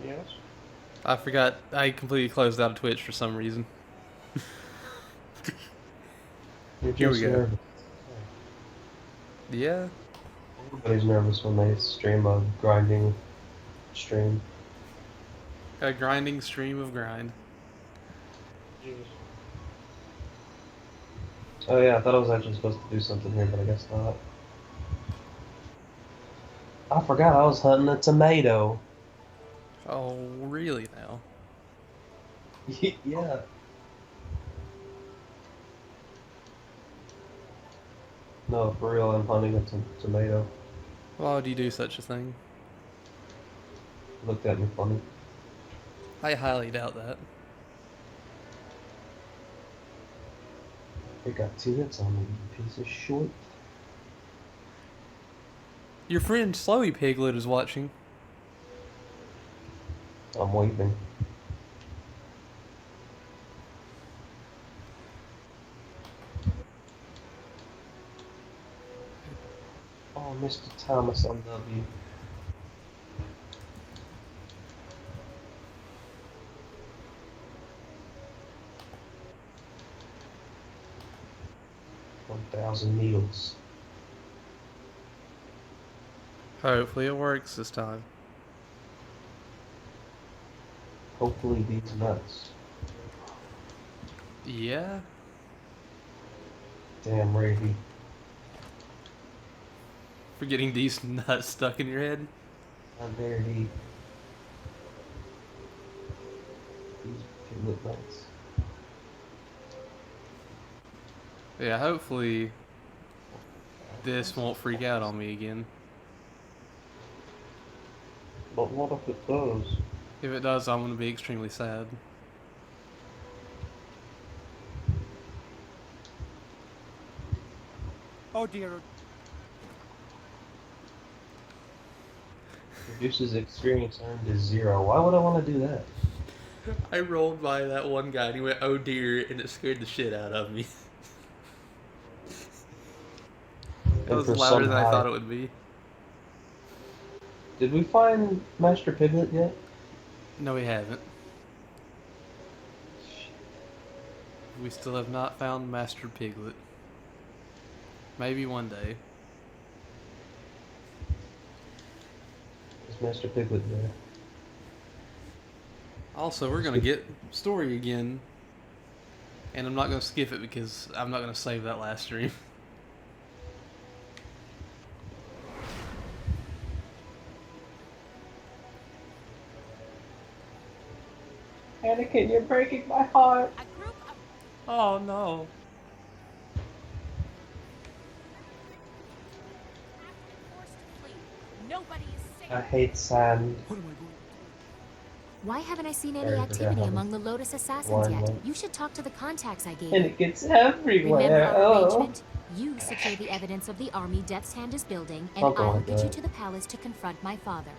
Yes. I forgot. I completely closed out of Twitch for some reason. You're Here we just go. nervous. Yeah. Everybody's nervous when they stream a grinding stream. A grinding stream of grind. Jesus. Oh yeah, I thought I was actually supposed to do something here, but I guess not. I forgot I was hunting a tomato. Oh, really now? Yeah. No, for real, I'm hunting a tomato. Why would you do such a thing? Looked at me funny. I highly doubt that. It got 2 hits on me, you piece of shit. Your friend Slowy Piglet is watching. I'm waving. Oh, Mr. Thomas, I love you. $1,000 needles. Hopefully it works this time. Hopefully these nuts. Yeah? Damn, Rady. For getting these nuts stuck in your head? How dare he? These piglet nuts. Yeah, hopefully this won't freak out on me again. But what if it does? If it does, I'm gonna be extremely sad. Oh dear. Reduces experience earned to 0. Why would I want to do that? I rolled by that one guy and he went, "Oh dear," and it scared the shit out of me. It was louder than I thought it would be. Did we find Master Piglet yet? No, we haven't. We still have not found Master Piglet. Maybe one day. Is Master Piglet there? Also, we're gonna get story again. And I'm not gonna skip it because I'm not gonna save that last stream. Anakin, you're breaking my heart. Oh no. I hate sand. Why haven't I seen any Sorry, activity forgot. among the Lotus Assassins yet? One. You should talk to the contacts I gave And you. it gets Remember everywhere. our Oh. arrangement? You secure the evidence of the army Death's Hand is building, and I'll go I'll with get you that. to the palace to confront my father.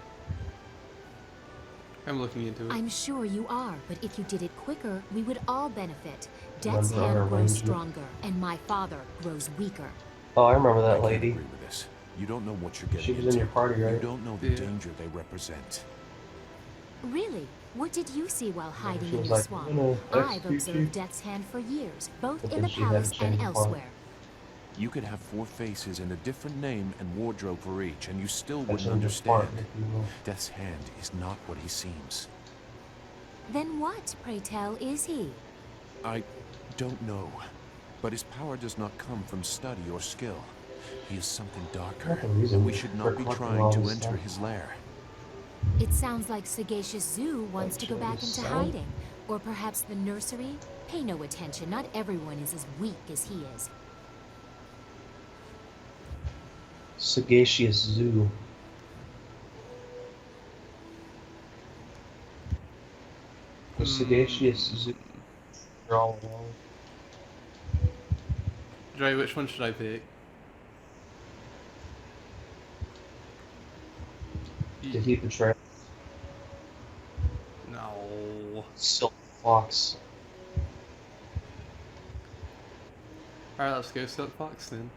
I'm looking into it. I'm sure you are, but if you did it quicker, we would all benefit. Death's Remember our Hand grows arrangement? stronger, and my father grows weaker. Oh, I remember I that can't lady. agree with this. You don't know what you're getting She was into. in your party, You right? don't know the Yeah. danger they represent. Really? What did you see while hiding she in was your like, swamp? "I'm gonna I've execute observed you." Death's Hand for years, both But in then the she had to palace change and the part. elsewhere. You could have 4 faces and a different name and wardrobe for each, and you still That's wouldn't in your part, understand. if you will. Death's Hand is not what he seems. Then what, pray tell, is he? I don't know. But his power does not come from study or skill. He is something darker, Not the reason and we should not for be collecting trying all to this enter stuff. his lair. It sounds like Sagacious Zoo wants to go back Actually, into so? hiding. Or perhaps the nursery? Pay no attention, not everyone is as weak as he is. Sagacious Zoo. The Sagacious Zoo. You're all alone. Dre, which one should I pick? Did he betray? No. Silk Fox. Alright, let's go Silk Fox then.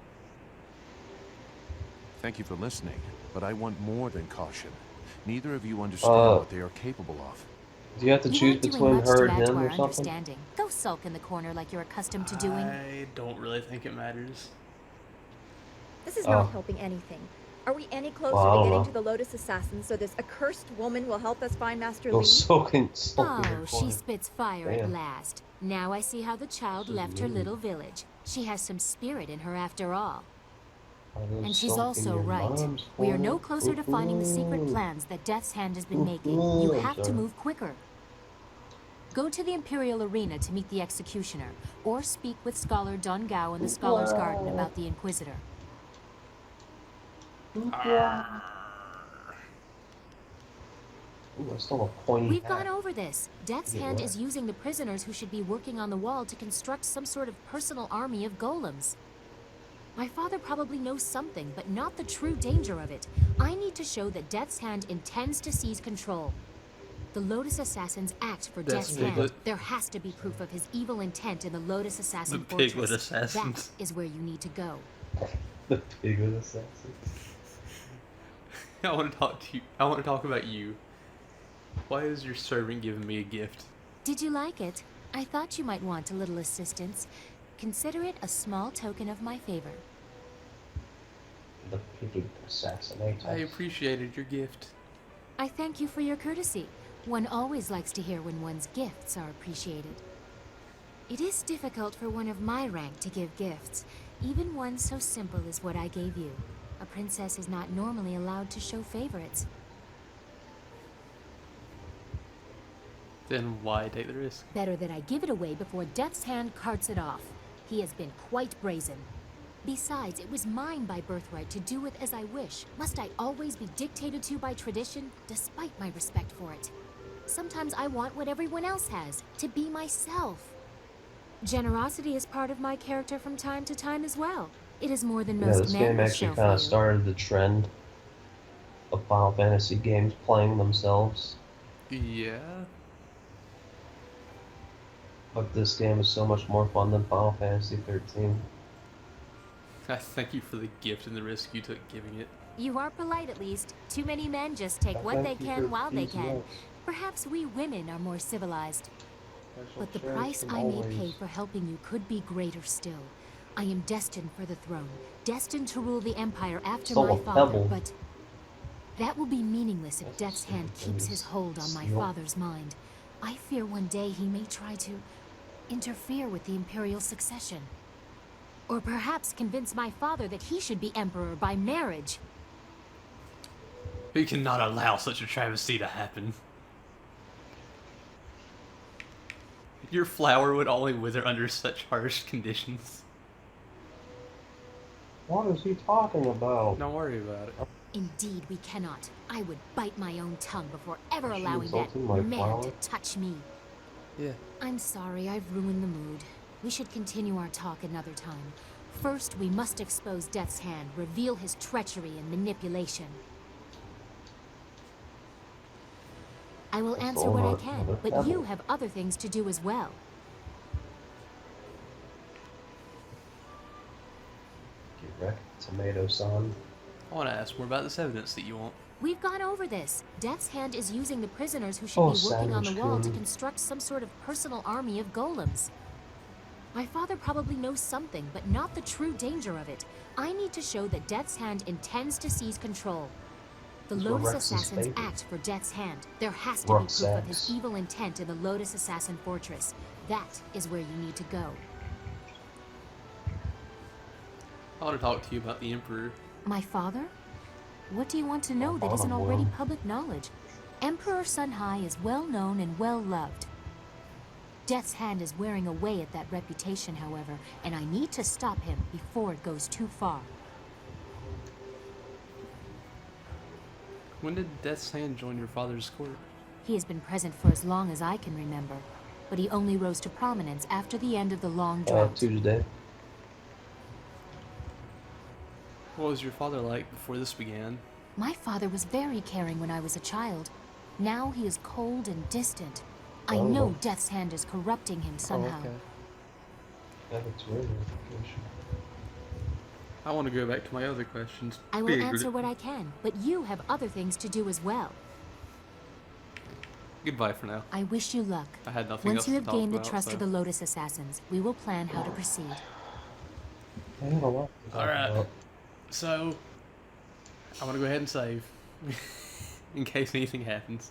Thank you for listening, but I want more than caution. Neither of you understand what they are capable of. Do you have to You choose aren't doing between much her to and add to him our or something? understanding. Go sulk in the corner like you're accustomed to doing. I don't really think it matters. This is Oh. not helping anything. Are we any closer Well, I to don't getting know. to the Lotus Assassin so this accursed woman will help us find Master Go Lee? sulking in Oh, the she corner. spits fire at Damn. last. Now I see how the child This is left her mean. little village. She has some spirit in her after all. Are those And she's sulking also your right. mom's We are corner? no closer to finding the secret Ooh. plans that Death's Hand has been Ooh, making. You I'm have to sorry. move quicker. Go to the Imperial Arena to meet the Executioner, or speak with Scholar Don Gao in the Scholar's Garden about the Inquisitor. Ooh, I stole a pointy We've hat. gone over this. Death's Yeah, Hand what? is using the prisoners who should be working on the wall to construct some sort of personal army of golems. My father probably knows something, but not the true danger of it. I need to show that Death's Hand intends to seize control. The Lotus Assassins act for That's Death's Piglet. Hand. There has to be proof of his evil intent in the Lotus Assassin The Piglet Fortress. Assassins. That is where you need to go. The Piglet Assassin. I want to talk to you. I want to talk about you. Why is your servant giving me a gift? Did you like it? I thought you might want a little assistance. Consider it a small token of my favor. The Piglet Assassinate. I appreciated your gift. I thank you for your courtesy. One always likes to hear when one's gifts are appreciated. It is difficult for one of my rank to give gifts, even one so simple as what I gave you. A princess is not normally allowed to show favorites. Then why take the risk? Better that I give it away before Death's Hand carts it off. He has been quite brazen. Besides, it was mine by birthright to do with as I wish. Must I always be dictated to by tradition, despite my respect for it? Sometimes I want what everyone else has, to be myself. Generosity is part of my character from time to time as well. It is more than Yeah, most this men game will actually show kind for of you. started the trend of Final Fantasy games playing themselves. Yeah. But this game is so much more fun than Final Fantasy 13. I thank you for the gift and the risk you took giving it. You are polite at least. Too many men just take I what they thank you can for while they these can. notes. Perhaps we women are more civilized. I shall But the cherish price them I may always. pay for helping you could be greater still. I am destined for the throne, destined to rule the Empire after Stole my a father, pebble. but that will be meaningless if That's Death's stupid Hand keeps his things. hold on my Steal. father's mind. I fear one day he may try to interfere with the Imperial succession. Or perhaps convince my father that he should be Emperor by marriage. We cannot allow such a travesty to happen. Your flower would only wither under such harsh conditions. What is he talking about? Don't worry about it. Indeed, we cannot. I would bite my own tongue before ever Is she allowing that insulting my man flower? to touch me. Yeah. I'm sorry, I've ruined the mood. We should continue our talk another time. First, we must expose Death's Hand, reveal his treachery and manipulation. I will That's answer all what I right, can, Mother. but you have other things to do as well. Get wrecked, Tomato-san. I want to ask more about this evidence that you want. We've gone over this. Death's Hand is using the prisoners who should Oh, be working on the wall to Sandwich-kun. construct some sort of personal army of golems. My father probably knows something, but not the true danger of it. I need to show that Death's Hand intends to seize control. The These were Lotus Rex's Assassins favorite. act for Death's Hand. There has to be proof of his Roxas. evil intent in the Lotus Assassin Fortress. That is where you need to go. I want to talk to you about the Emperor. My father? What do you want to know that isn't father, already Mom. public knowledge? Emperor Sun Hai is well known and well loved. Death's Hand is wearing away at that reputation, however, and I need to stop him before it goes too far. When did Death's Hand join your father's court? He has been present for as long as I can remember, but he only rose to prominence after the end of the long drought. Tuesday. What was your father like before this began? My father was very caring when I was a child. Now he is cold and distant. I Oh. know Death's Hand is corrupting him somehow. Oh, okay. Yeah, that's really information. I want to go back to my other questions. I will Big- answer what I can, but you have other things to do as well. Goodbye for now. I wish you luck. I had nothing else Once you to have talk gained the about, trust so. of the Lotus Assassins, we will plan how to proceed. I got a lot to talk Alright. about. So, I'm gonna go ahead and save. In case anything happens.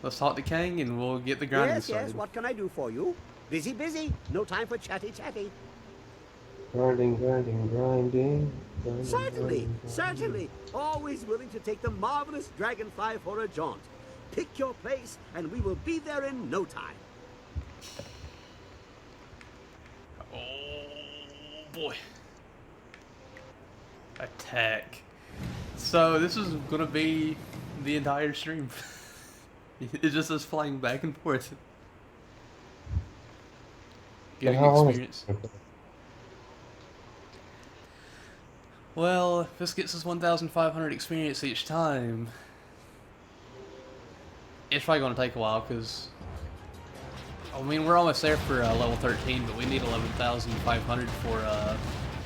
Let's talk to Kang and we'll get the grinding Yes, started. yes, what can I do for you? Busy, busy. No time for chatty, chatty. Grinding, grinding, grinding. Grinding, Certainly, grinding, certainly. Always willing to take the marvelous dragonfly for a jaunt. Pick your place, and we will be there in no time. Oh boy. Attack. So this is gonna be the entire stream. It's just us flying back and forth. Getting How long is experience. it? Well, if this gets us 1,500 experience each time, it's probably gonna take a while because I mean we're almost there for level 13, but we need 11,500 for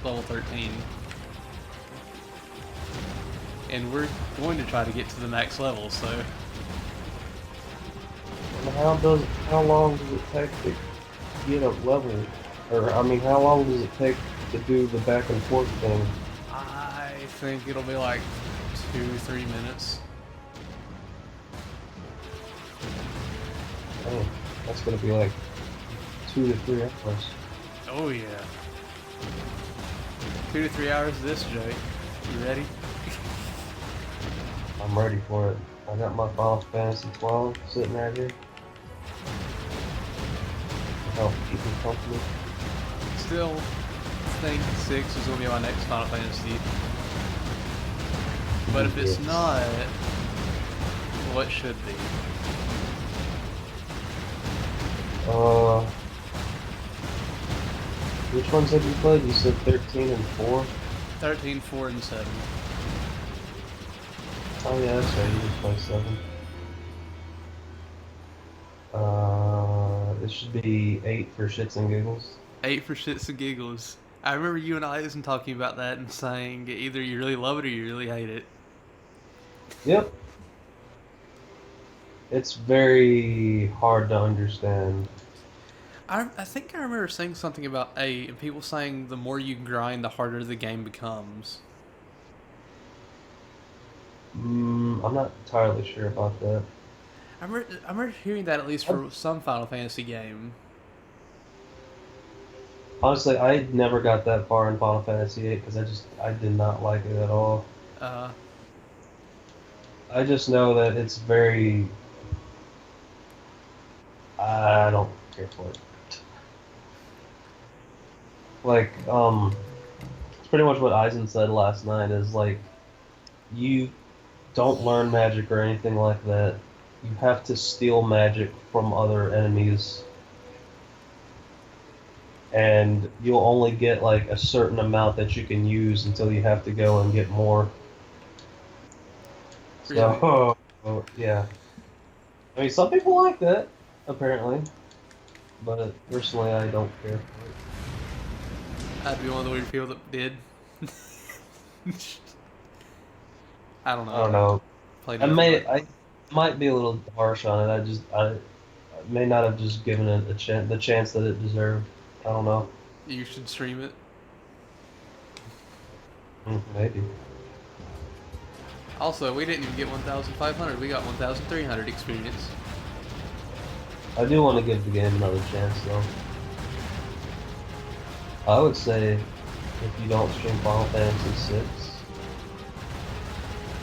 level 13. And we're going to try to get to the max level, so And how long does it take to get a level? Or I mean, how long does it take to do the back and forth thing? I think it'll be like 2-3 minutes. Oh, that's gonna be like 2 to 3 hours. Oh yeah. 2 to 3 hours of this, Joey. You ready? I'm ready for it. I got my Final Fantasy 12 sitting right here. Help keep me company. Still think 6 is gonna be my next Final Fantasy. But if it's Yes. not, what should be? Which ones have you played? You said 13 and 4? 13, 4, and 7. Oh yeah, that's right, you just play 7. It should be 8 for shits and giggles. 8 for shits and giggles. I remember you and I was talking about that and saying either you really love it or you really hate it. Yep. It's very hard to understand. I think I remember saying something about 8 and people saying the more you grind, the harder the game becomes. I'm not entirely sure about that. I remember hearing that at least for some Final Fantasy game. Honestly, I never got that far in Final Fantasy VIII because I did not like it at all. I just know that it's very... I don't care for it. Like, it's pretty much what Eisen said last night is like, you don't learn magic or anything like that. You have to steal magic from other enemies. And you'll only get like a certain amount that you can use until you have to go and get more. So, yeah. I mean, some people like that, apparently. But personally, I don't care for it. I'd be one of the weird people that did. I don't know. I don't know. Played I might be a little harsh on it. I may not have just given it the chance that it deserved. I don't know. You should stream it. Maybe. Also, we didn't even get 1,500. We got 1,300 experience. I do want to give the game another chance, though. I would say if you don't stream Final Fantasy VI,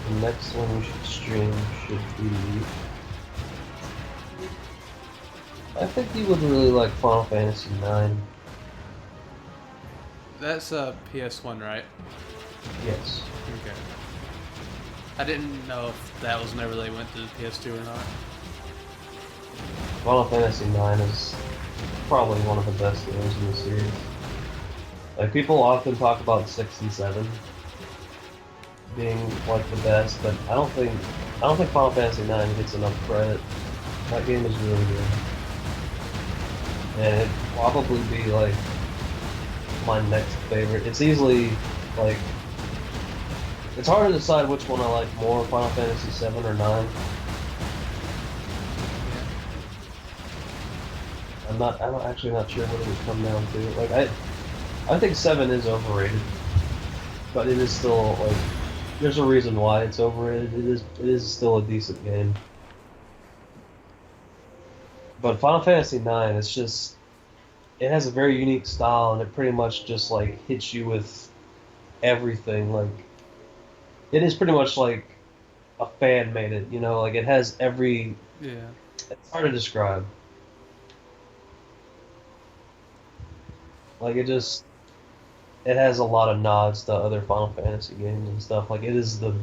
the next one we should stream should be... I think you would really like Final Fantasy IX. That's PS1, right? Yes. Okay. I didn't know if that was whenever they went to PS2 or not. Final Fantasy IX is probably one of the best games in the series. Like, people often talk about 6 and 7 being like the best, but I don't think Final Fantasy IX gets enough credit. That game is really good. And it'd probably be like my next favorite. It's easily like It's hard to decide which one I like more, Final Fantasy 7 or 9. I'm actually not sure what it would come down to. Like, I think 7 is overrated. But it is still, like, there's a reason why it's overrated. It is still a decent game. But Final Fantasy 9, it's just, it has a very unique style, and it pretty much just, like, hits you with everything. Like, it is pretty much like a fan made it, you know? Like, it has every... Yeah. It's hard to describe. Like, it has a lot of nods to other Final Fantasy games and stuff. Like, it is the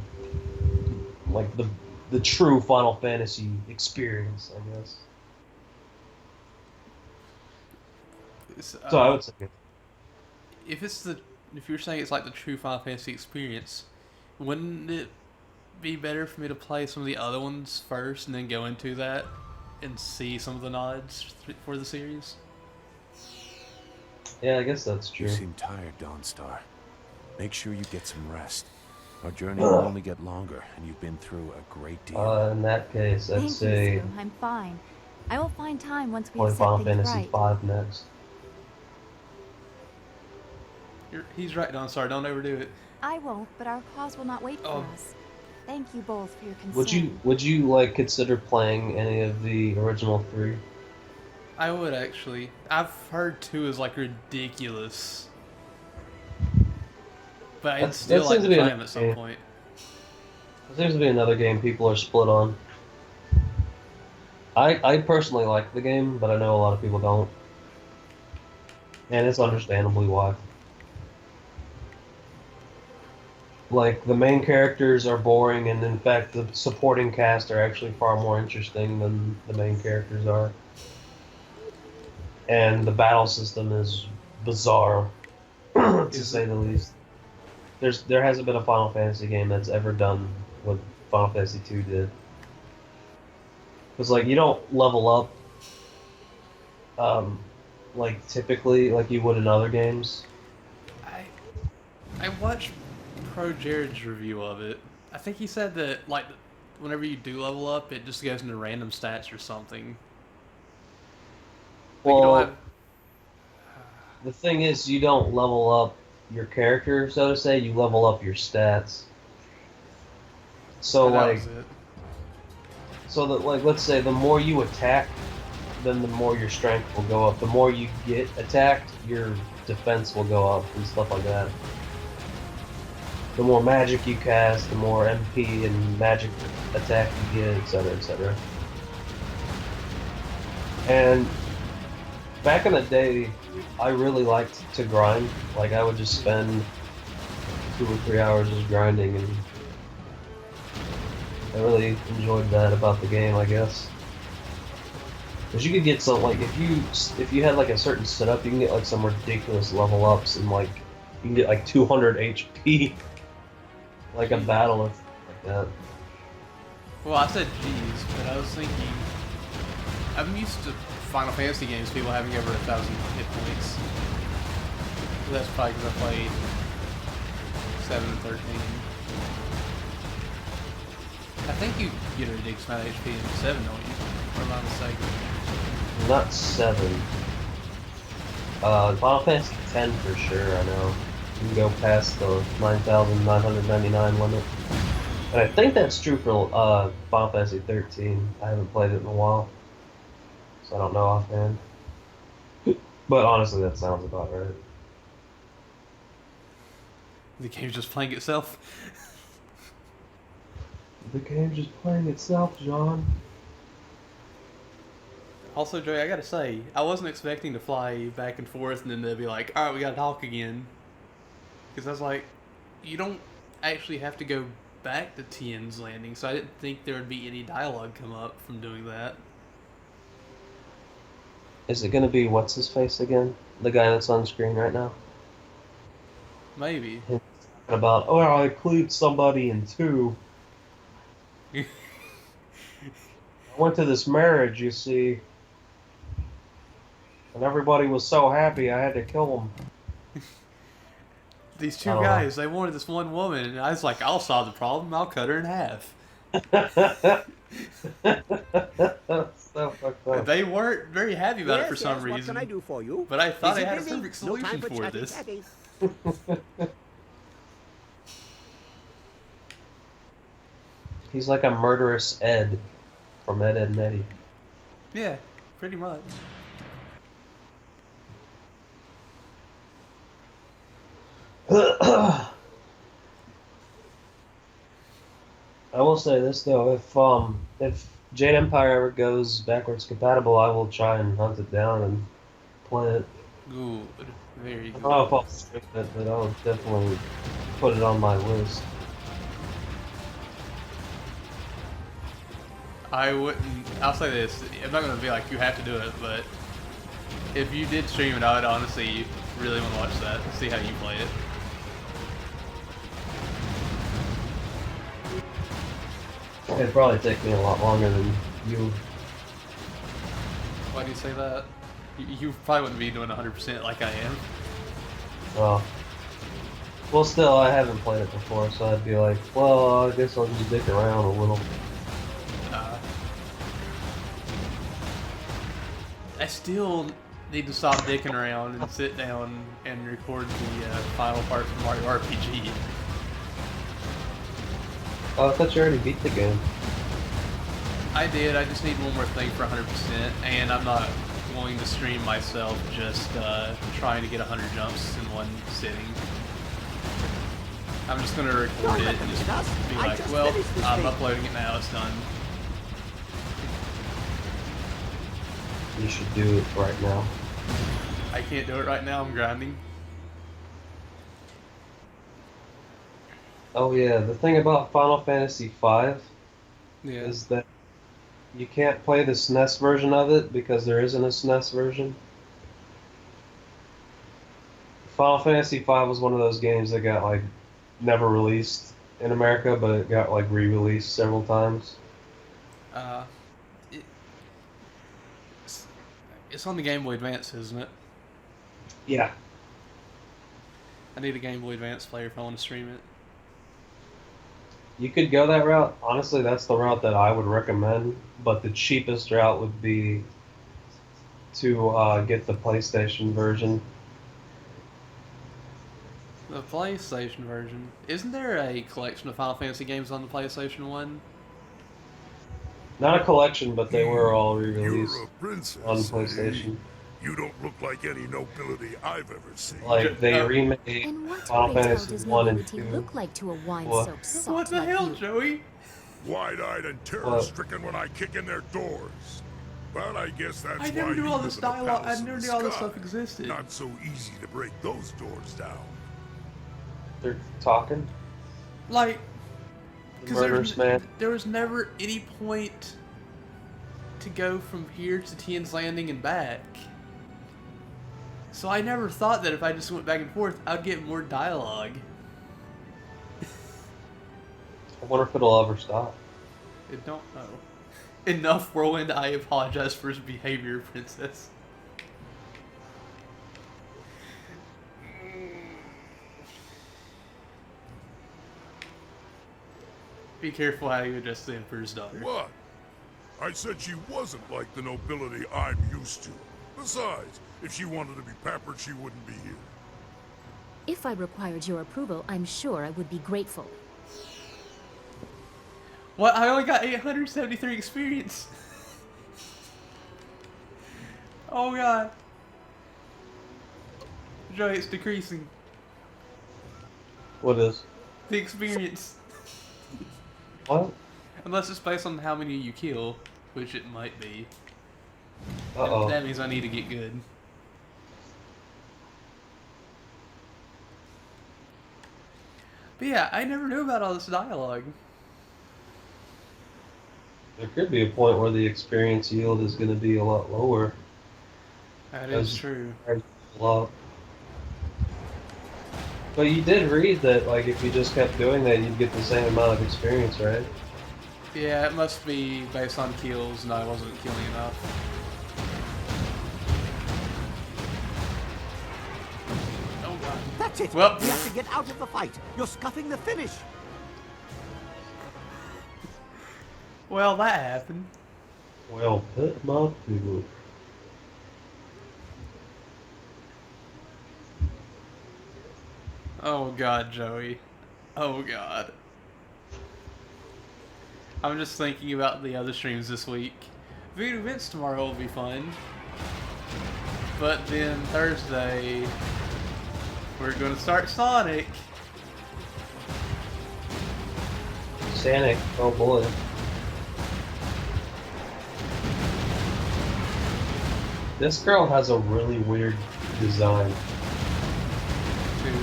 true Final Fantasy experience, I guess. So I would say it. If you're saying it's like the true Final Fantasy experience, wouldn't it be better for me to play some of the other ones first and then go into that and see some of the nods for the series? Yeah, I guess that's true. You seem tired, Dawnstar. Make sure you get some rest. Our journey will only get longer, and you've been through a great deal. In that case, I'd Thank say you, Sue. I'm fine. I will find time once we play have set Final things Fantasy right. 5 next. He's right, Dawnstar. Don't overdo it. I won't, but our cause will not wait for us. Thank you both for your concern. Would you like consider playing any of the original 3? I would actually. I've heard 2 is like ridiculous. But I'd still like to try them at some point. There seems to be another game people are split on. I personally like the game, but I know a lot of people don't. And it's understandably why. Like, the main characters are boring, and in fact, the supporting cast are actually far more interesting than the main characters are. And the battle system is bizarre, to say the least. There hasn't been a Final Fantasy game that's ever done what Final Fantasy 2 did. Because, like, you don't level up, like, typically, like you would in other games. I watched Pro Jared's review of it. I think he said that, like, whenever you do level up, it just goes into random stats or something. Like, Well, the thing is, you don't level up your character, so to say. You level up your stats. So, like, so that, like, let's say the more you attack, then the more your strength will go up. The more you get attacked, your defense will go up and stuff like that. The more magic you cast, the more MP and magic attack you get, etc., etc. And back in the day, I really liked to grind. Like, I would just spend 2 or 3 hours just grinding, and I really enjoyed that about the game, I guess. Because you could get some, like, if you had, like, a certain setup, you can get, like, some ridiculous level ups, and, like, you can get, like, 200 HP, like, a battle or like that. Well, I said geez, but I was thinking, I'm used to Final Fantasy games, people having over 1,000 hit points. So that's probably because I played 7 and 13. I think you get a ridiculous amount of HP in 7, don't you? Or am I mistaken? Not 7. Final Fantasy 10 for sure, I know. You can go past the 9,999 limit. And I think that's true for Final Fantasy 13. I haven't played it in a while, so I don't know offhand. But honestly, that sounds about right. The game's just playing itself. The game's just playing itself, John. Also, Joey, I gotta say, I wasn't expecting to fly back and forth and then they'd be like, alright, we gotta talk again. Because I was like, you don't actually have to go back to Tien's landing, so I didn't think there would be any dialogue come up from doing that. Is it gonna be what's his face again? The guy that's on screen right now? Maybe. About, oh, I cleaved somebody in 2. I went to this marriage, you see, and everybody was so happy I had to kill them. these two I don't know. guys, they wanted this one woman, and I was like, I'll solve the problem. I'll cut her in half. That's so fucked up. They weren't very happy about it for some What reason. can I do for you? But I thought Busy, I had a busy? perfect No time solution for chatty, this. chatty. He's like a murderous Ed from Ed, Edd n Eddy. Yeah, pretty much. I will say this though, if Jade Empire ever goes backwards compatible, I will try and hunt it down and play it. Good. Very I good. don't know if I'll stream it, but I'll definitely put it on my list. I wouldn't. I'll say this. I'm not going to be like, you have to do it, but if you did stream it, I would honestly really want to watch that, see how you play it. It'd probably take me a lot longer than you. Why do you say that? You probably wouldn't be doing 100% like I am. Well, still, I haven't played it before, so I'd be like, well, I guess I'll just dick around a little. I still need to stop dicking around and sit down and record the final part from Mario RPG. Oh, I thought you already beat the game. I did, I just need one more thing for 100%, and I'm not going to stream myself just trying to get 100 jumps in one sitting. I'm just going to record it and just be like, well, I'm uploading it now, it's done. You should do it right now. I can't do it right now, I'm grinding. Oh yeah, the thing about Final Fantasy V Yeah. is that you can't play the SNES version of it because there isn't a SNES version. Final Fantasy V was one of those games that got like never released in America, but it got like re-released several times. It's on the Game Boy Advance, isn't it? Yeah. I need a Game Boy Advance player if I want to stream it. You could go that route. Honestly, that's the route that I would recommend, but the cheapest route would be to get the PlayStation version. The PlayStation version. Isn't there a collection of Final Fantasy games on the PlayStation 1? Not a collection, but they were all re-released You're a princess, on eh? PlayStation. You don't look like any nobility I've ever seen. Like, they remade And what Final great Fantasy does 1 and nobility 2. look like to a wine-soaked sot What the like hell, you? Joey? Wide-eyed and terror-stricken when I kick in their doors. But I guess that's I why never knew you all live this in the dialogue. I palace in never the knew all this sky. stuff existed. Not so easy to break those doors down. They're talking. Like, The 'cause murderous man. there was never any point to go from here to Tien's Landing and back. So I never thought that if I just went back and forth, I'd get more dialogue. I wonder if it'll ever stop. I don't know. Enough, Whirlwind. I apologize for his behavior, Princess. Be careful how you address the Emperor's daughter. What? I said she wasn't like the nobility I'm used to. Besides, if she wanted to be pampered, she wouldn't be here. If I required your approval, I'm sure I would be grateful. What? I only got 873 experience. Oh god. Joey, it's decreasing. What is? The experience. What? Unless it's based on how many you kill, which it might be. Uh-oh. That means I need to get good. But yeah, I never knew about all this dialogue. There could be a point where the experience yield is going to be a lot lower. That is true. A lot. But you did read that, like, if you just kept doing that, you'd get the same amount of experience, right? Yeah, it must be based on kills, and I wasn't killing enough. Oh god. That's it! Well- We have to get out of the fight! You're scuffing the finish! Well, that happened. Well, put my food. Oh God, Joey. Oh God. I'm just thinking about the other streams this week. Voodoo Events tomorrow will be fun. But then Thursday, we're going to start Sonic. Sonic, oh boy. This girl has a really weird design. Dude.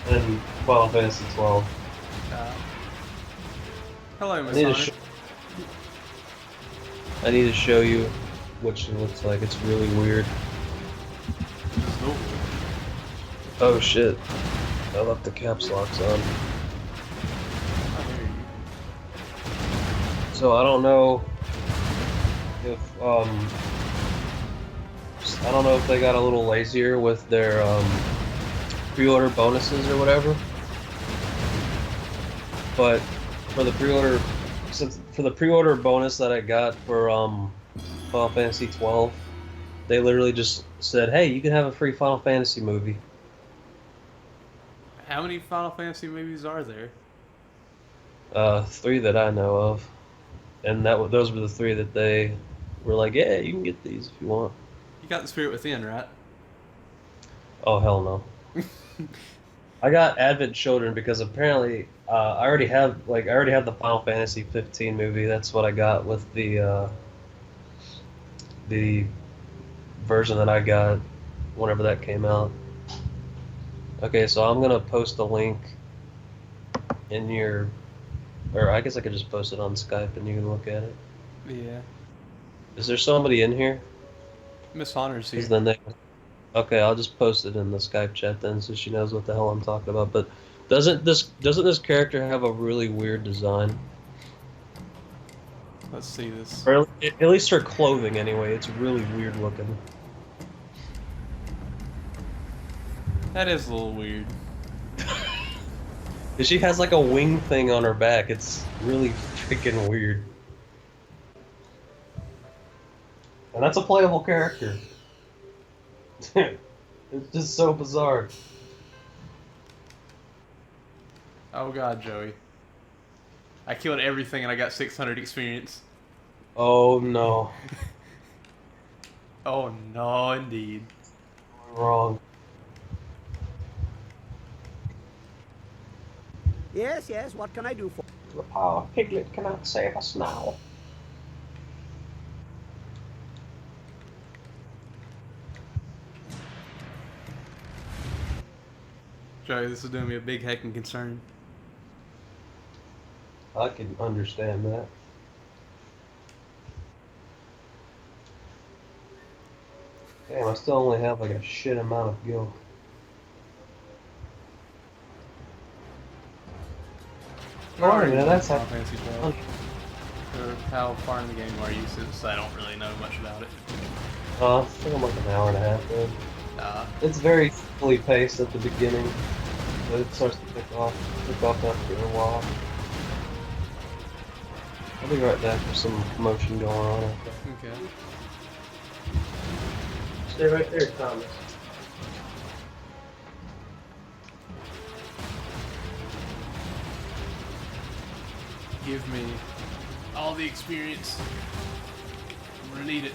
In Final Fantasy 12. Hello, Miss I Sonic. need to show you what she looks like. It's really weird. Oh shit. I left the caps locks on. So I don't know if I don't know if they got a little lazier with their pre-order bonuses or whatever. But for the pre-order bonus that I got for Final Fantasy 12, they literally just said, "Hey, you can have a free Final Fantasy movie." How many Final Fantasy movies are there? 3 that I know of, and those were the 3 that they were like, "Yeah, you can get these if you want." You got the Spirit Within, right? Oh hell no. I got Advent Children because apparently I already have the Final Fantasy 15 movie. That's what I got with the version that I got whenever that came out. Okay, so I'm gonna post a link in your, or I guess I could just post it on Skype and you can look at it. Yeah. Is there somebody in here? Miss Honors here. Is the name? Okay, I'll just post it in the Skype chat then, so she knows what the hell I'm talking about. But doesn't this character have a really weird design? Let's see this. Or at least her clothing, anyway. It's really weird looking. That is a little weird. She has like a wing thing on her back. It's really freaking weird. And that's a playable character. It's just so bizarre. Oh God, Joey. I killed everything and I got 600 experience. Oh no. Oh no, indeed. Wrong. Yes, yes, what can I do for The power of Piglet cannot save us now. Joey, this is doing me a big heckin' concern. I can understand that. Damn, I still only have like a shit amount of gil. Oh, yeah, that's Final how. Fantasy 12. Or how far in the game are you, since I don't really know much about it? I think I'm like an hour and a half in. It's very slowly paced at the beginning, but it starts to pick off after a while. I'll be right back. There's some commotion going on out there. Okay. Stay right there, Thomas. Give me all the experience. I'm gonna need it.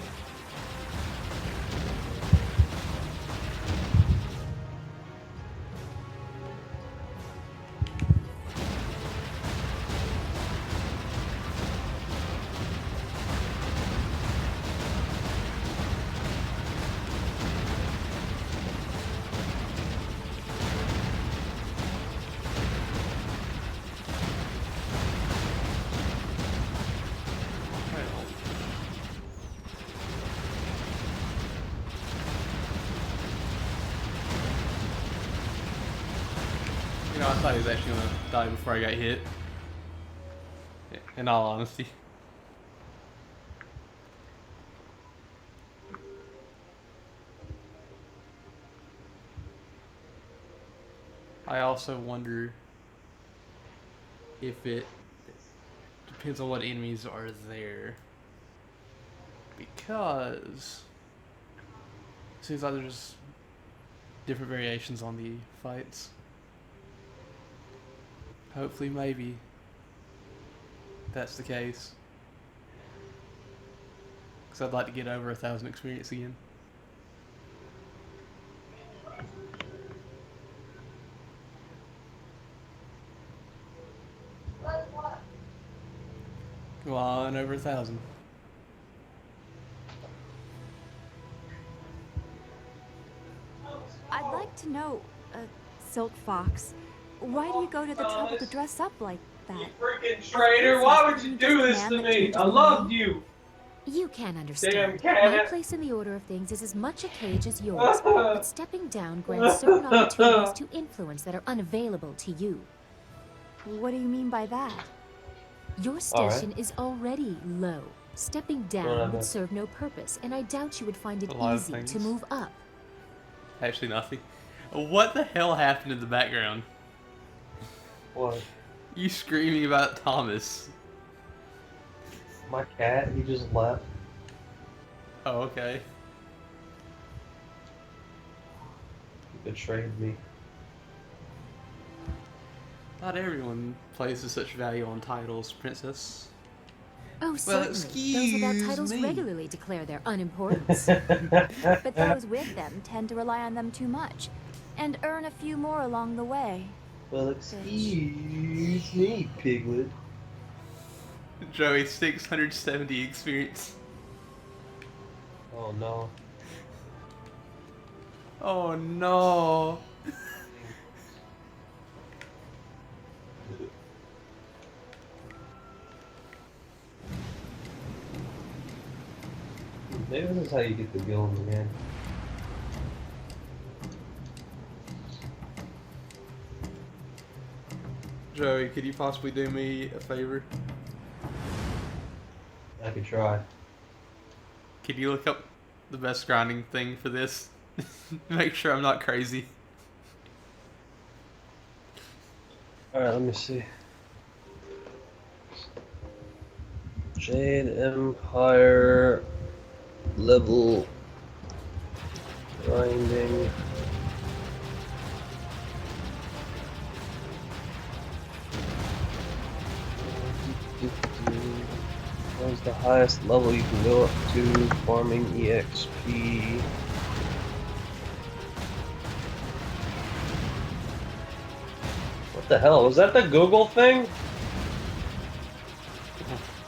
You know, I thought he was actually gonna die before I got hit. In all honesty. I also wonder if it depends on what enemies are there. Because it seems like there's different variations on the fights. Hopefully, maybe that's the case. Because I'd like to get over 1,000 experience again. Go on, over 1,000. I'd like to know, Silk Fox, why do you go to the trouble to dress up like that? Freaking traitor! Why would you do this to me? I loved you! You can't understand. Damn My cat! place in the order of things is as much a cage as yours, but stepping down grants certain opportunities to influence that are unavailable to you. What do you mean by that? Your station is already low. Stepping down Whatever. would serve no purpose, and I doubt you would find it A lot of easy to things. move up. Actually, nothing. What the hell happened in the background? What? You screaming about Thomas. My cat? He just left. Oh, okay. He betrayed me. Not everyone places such value on titles, Princess. Oh, certainly. Those without titles excuse me. regularly declare their unimportance. But those with them tend to rely on them too much, and earn a few more along the way. Well, excuse me, Piglet. Joey, 670 experience. Oh no. Oh no. Maybe this is how you get the guilds again. Joey, could you possibly do me a favor? I could try. Could you look up the best grinding thing for this? Make sure I'm not crazy. Alright, let me see. Jade Empire level grinding. What is the highest level you can go up to farming EXP? What the hell? Was that the Google thing?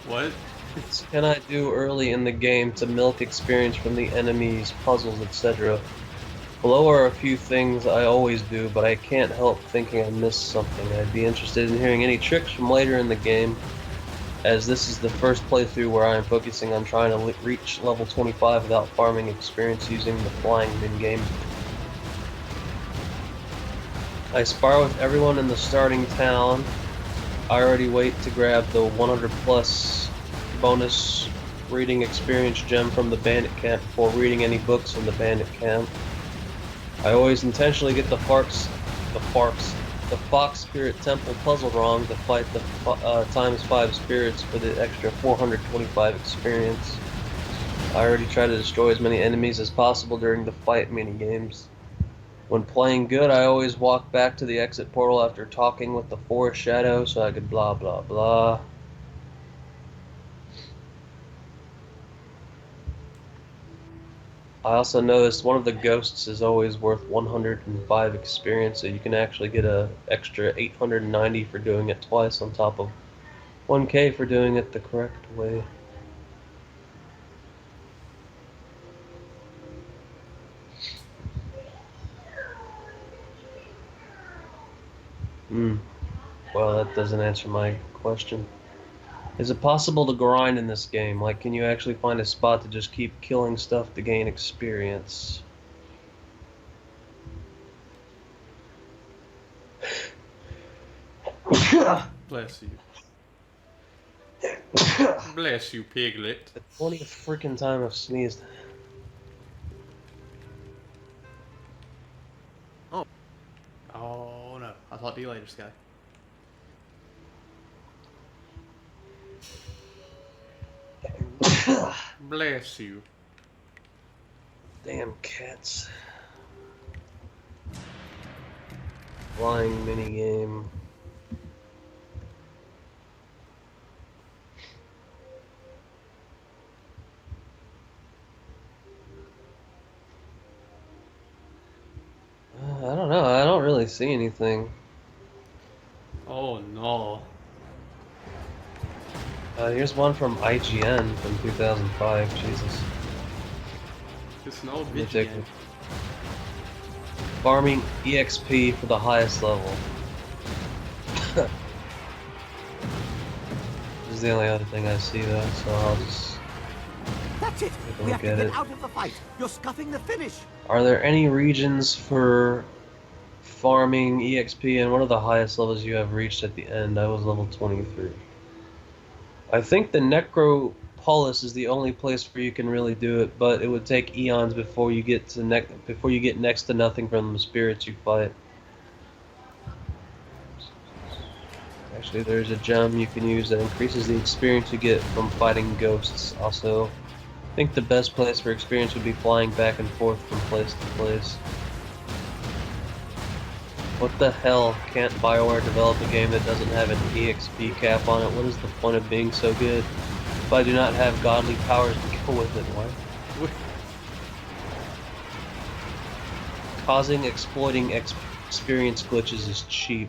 What? What can I do early in the game to milk experience from the enemies, puzzles, etc.? Below are a few things I always do, but I can't help thinking I missed something. I'd be interested in hearing any tricks from later in the game, as this is the first playthrough where I am focusing on trying to reach level 25 without farming experience using the flying min-game. I spar with everyone in the starting town. I already wait to grab the 100 plus bonus reading experience gem from the bandit camp before reading any books from the bandit camp. I always intentionally get the Fox Spirit Temple puzzle wrong to fight the times 5 spirits for the extra 425 experience. I already try to destroy as many enemies as possible during the fight minigames. When playing good, I always walk back to the exit portal after talking with the Forest Shadow so I could blah blah blah. I also noticed one of the ghosts is always worth 105 experience, so you can actually get a extra 890 for doing it twice on top of 1k for doing it the correct way. Well, that doesn't answer my question. Is it possible to grind in this game? Like, can you actually find a spot to just keep killing stuff to gain experience? Bless you. Bless you, Piglet. The 20th freaking time I've sneezed. Oh no. talk to you later, Sky. Bless you. Damn cats. Flying minigame. I don't know. I don't really see anything. Oh no. Here's one from IGN from 2005. Jesus. It's an old Let me bitch take again. it. Farming EXP for the highest level. This is the only other thing I see though, so I'll just That's it. take a We have look to at get it. out of the fight. You're scuffing the finish. Are there any regions for farming EXP, and what are the highest levels you have reached at the end? I was level 23. I think the Necropolis is the only place where you can really do it, but it would take eons before you get to next to nothing from the spirits you fight. Actually, there's a gem you can use that increases the experience you get from fighting ghosts. Also, I think the best place for experience would be flying back and forth from place to place. What the hell? Can't BioWare develop a game that doesn't have an EXP cap on it? What is the point of being so good? If I do not have godly powers to go with it, what? Causing exploiting experience glitches is cheap.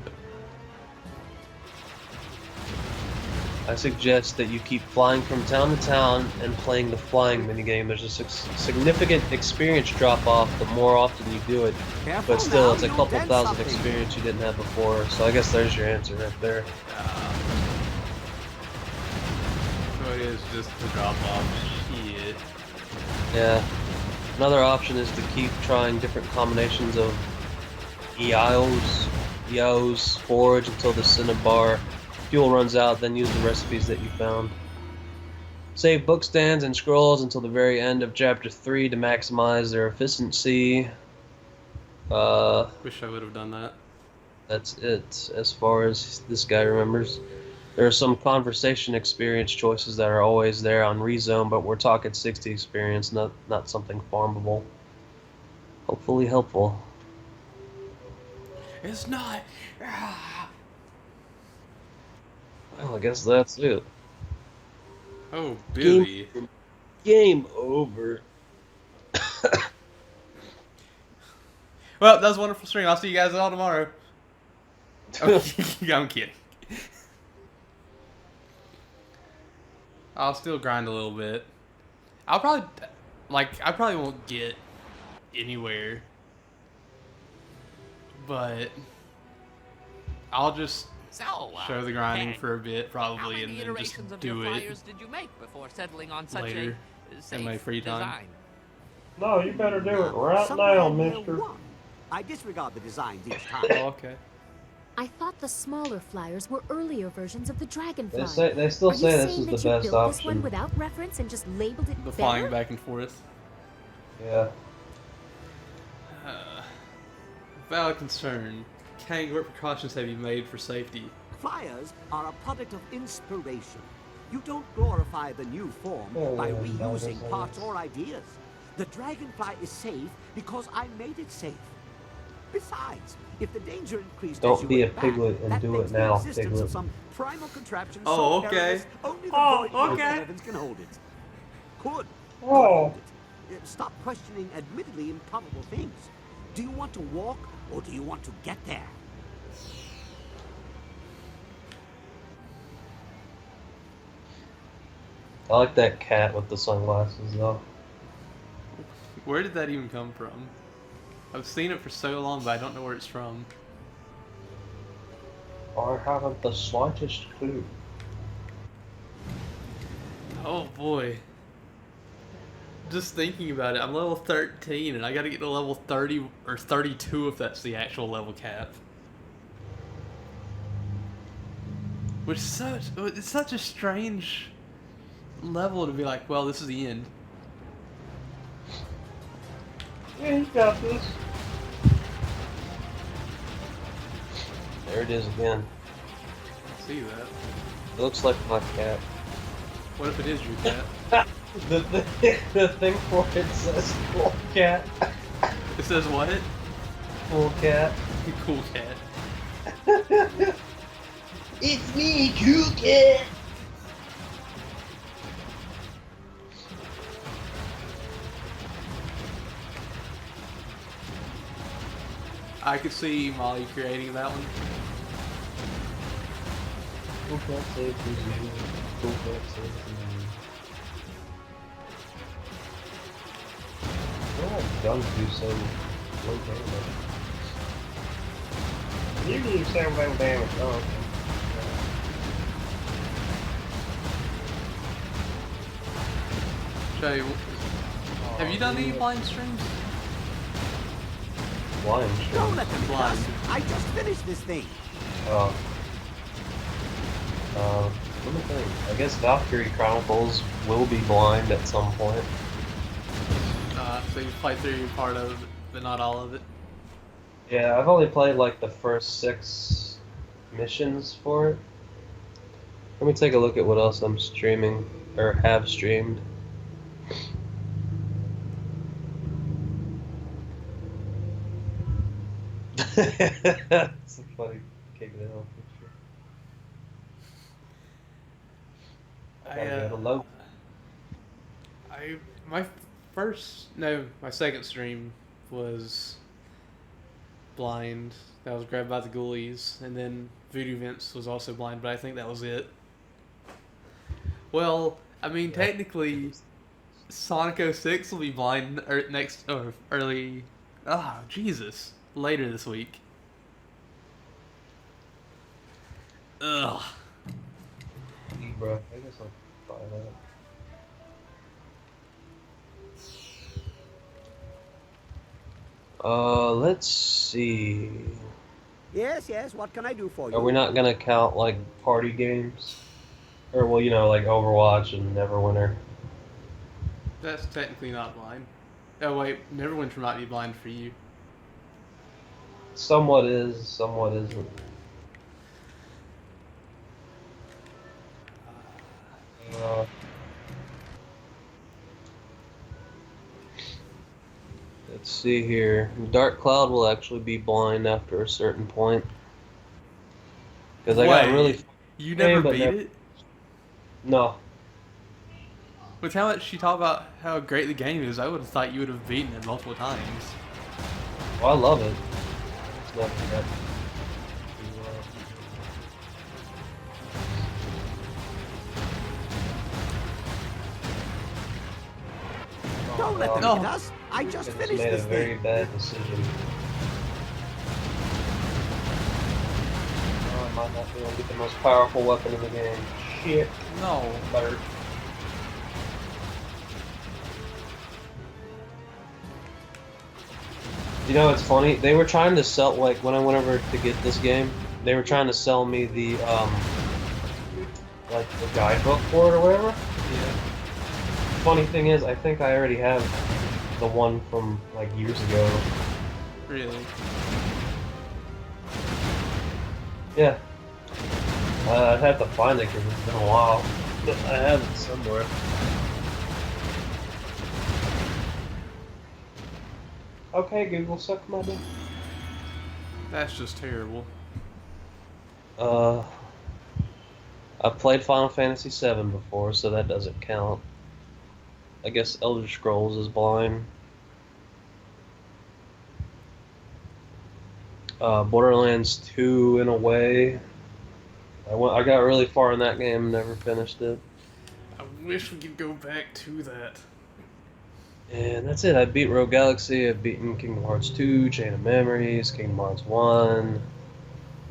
I suggest that you keep flying from town to town and playing the flying minigame. There's a significant experience drop off the more often you do it, Careful but still now, it's a you'll couple dent thousand something. experience you didn't have before, so I guess there's your answer right there. So it is just the drop off. Shit. Yeah. Another option is to keep trying different combinations of EOs, forage until the Cinnabar fuel runs out, then use the recipes that you found. Save book stands and scrolls until the very end of chapter 3 to maximize their efficiency. Wish I would have done that. That's it as far as this guy remembers. There are some conversation experience choices that are always there on Rezone, but we're talking 60 experience, not something farmable. Hopefully helpful. It's not. Well, I guess that's it. Oh, Billy. Game over. Well, that was a wonderful stream. I'll see you guys all tomorrow. I'm kidding. I'll still grind a little bit. I probably won't get anywhere. But I'll just show the grinding Hank, for a bit, how probably, many and then just iterations of your do it flyers did you make before settling on such later a in safe my free time. design? No, you better do it right Somewhere now, near mister. one. I disregard the designs each Oh, time. okay. I thought the smaller flyers were earlier versions of the Dragonfly. They still Are you say this saying is that the you best built this one option. without reference and just labeled it The better? flying back and forth. Yeah. Valid concern. Kang, what precautions have you made for safety? Flyers are a product of inspiration. You don't glorify the new form by reusing parts or ideas. The Dragonfly is safe because I made it safe. Besides, if the danger increased Don't as you be went a back, piglet and that do it makes the now, existence piglet. of some primal contraption Oh, so okay. perilous, only the Oh, void beyond the okay. heavens can hold it. Could Oh. hold it. Stop questioning admittedly improbable things. Do you want to walk or do you want to get there? I like that cat with the sunglasses though. Where did that even come from? I've seen it for so long, but I don't know where it's from. I haven't the slightest clue. Oh boy. Just thinking about it, I'm level 13 and I gotta get to level 30 or 32 if that's the actual level cap. Which is it's such a strange level to be like, well, this is the end. Yeah, you got this. There it is again. See that? It looks like my cat. What if it is your cat? the thing for it says cool cat. It says what? Cool cat. Cool cat. It's me, cool cat. I could see Molly creating that one. Cool cat saves his name. Cool cat saves his name. What have guns do so low damage? You do 7 level damage. Oh, Jay, have you done any blind streams? Blind Don't stream. let them Blind. cuss. I just finished this thing. Let me think. I guess Valkyrie Chronicles will be blind at some point. So you played through part of it, but not all of it. Yeah, I've only played like the first 6 missions for it. Let me take a look at what else I'm streaming, or have streamed. It's a funny King of the Hill picture. I gotta go to low. My second stream was blind. That was grabbed by the ghoulies, and then Voodoo Vince was also blind, but I think that was it. Well, I mean, technically, Sonic 06 will be blind later this week. Ugh. Bro, I guess I'll buy that. Let's see. Yes, yes, what can I do for you? Are we not gonna count like party games? Or well, you know, like Overwatch and Neverwinter. That's technically not blind. Oh wait, Neverwinter might be blind for you. Somewhat is, somewhat isn't. Let's see here. Dark Cloud will actually be blind after a certain point. Because I got really. You never but beat never- it? No. With how much she talked about how great the game is, I would have thought you would have beaten it multiple times. Well, I love it. It's not that. Don't let them No. hit us. I just finished made a this very thing. bad decision. Oh, I might not be able to get the most powerful weapon in the game. Shit. No. Better. You know, it's funny. They were trying to sell, like, when I went over to get this game, they were trying to sell me the, like, the guidebook for it or whatever. Yeah. Funny thing is, I think I already have the one from, like, years ago. Really? Yeah. I'd have to find it because it's been a while. But I have it somewhere. Okay, Google, suck my dick. That's just terrible. I've played Final Fantasy VII before, so that doesn't count. I guess Elder Scrolls is blind. Borderlands 2 in a way. I got really far in that game, never finished it. I wish we could go back to that. And that's it. I beat Rogue Galaxy, I've beaten Kingdom Hearts 2, Chain of Memories, Kingdom Hearts 1,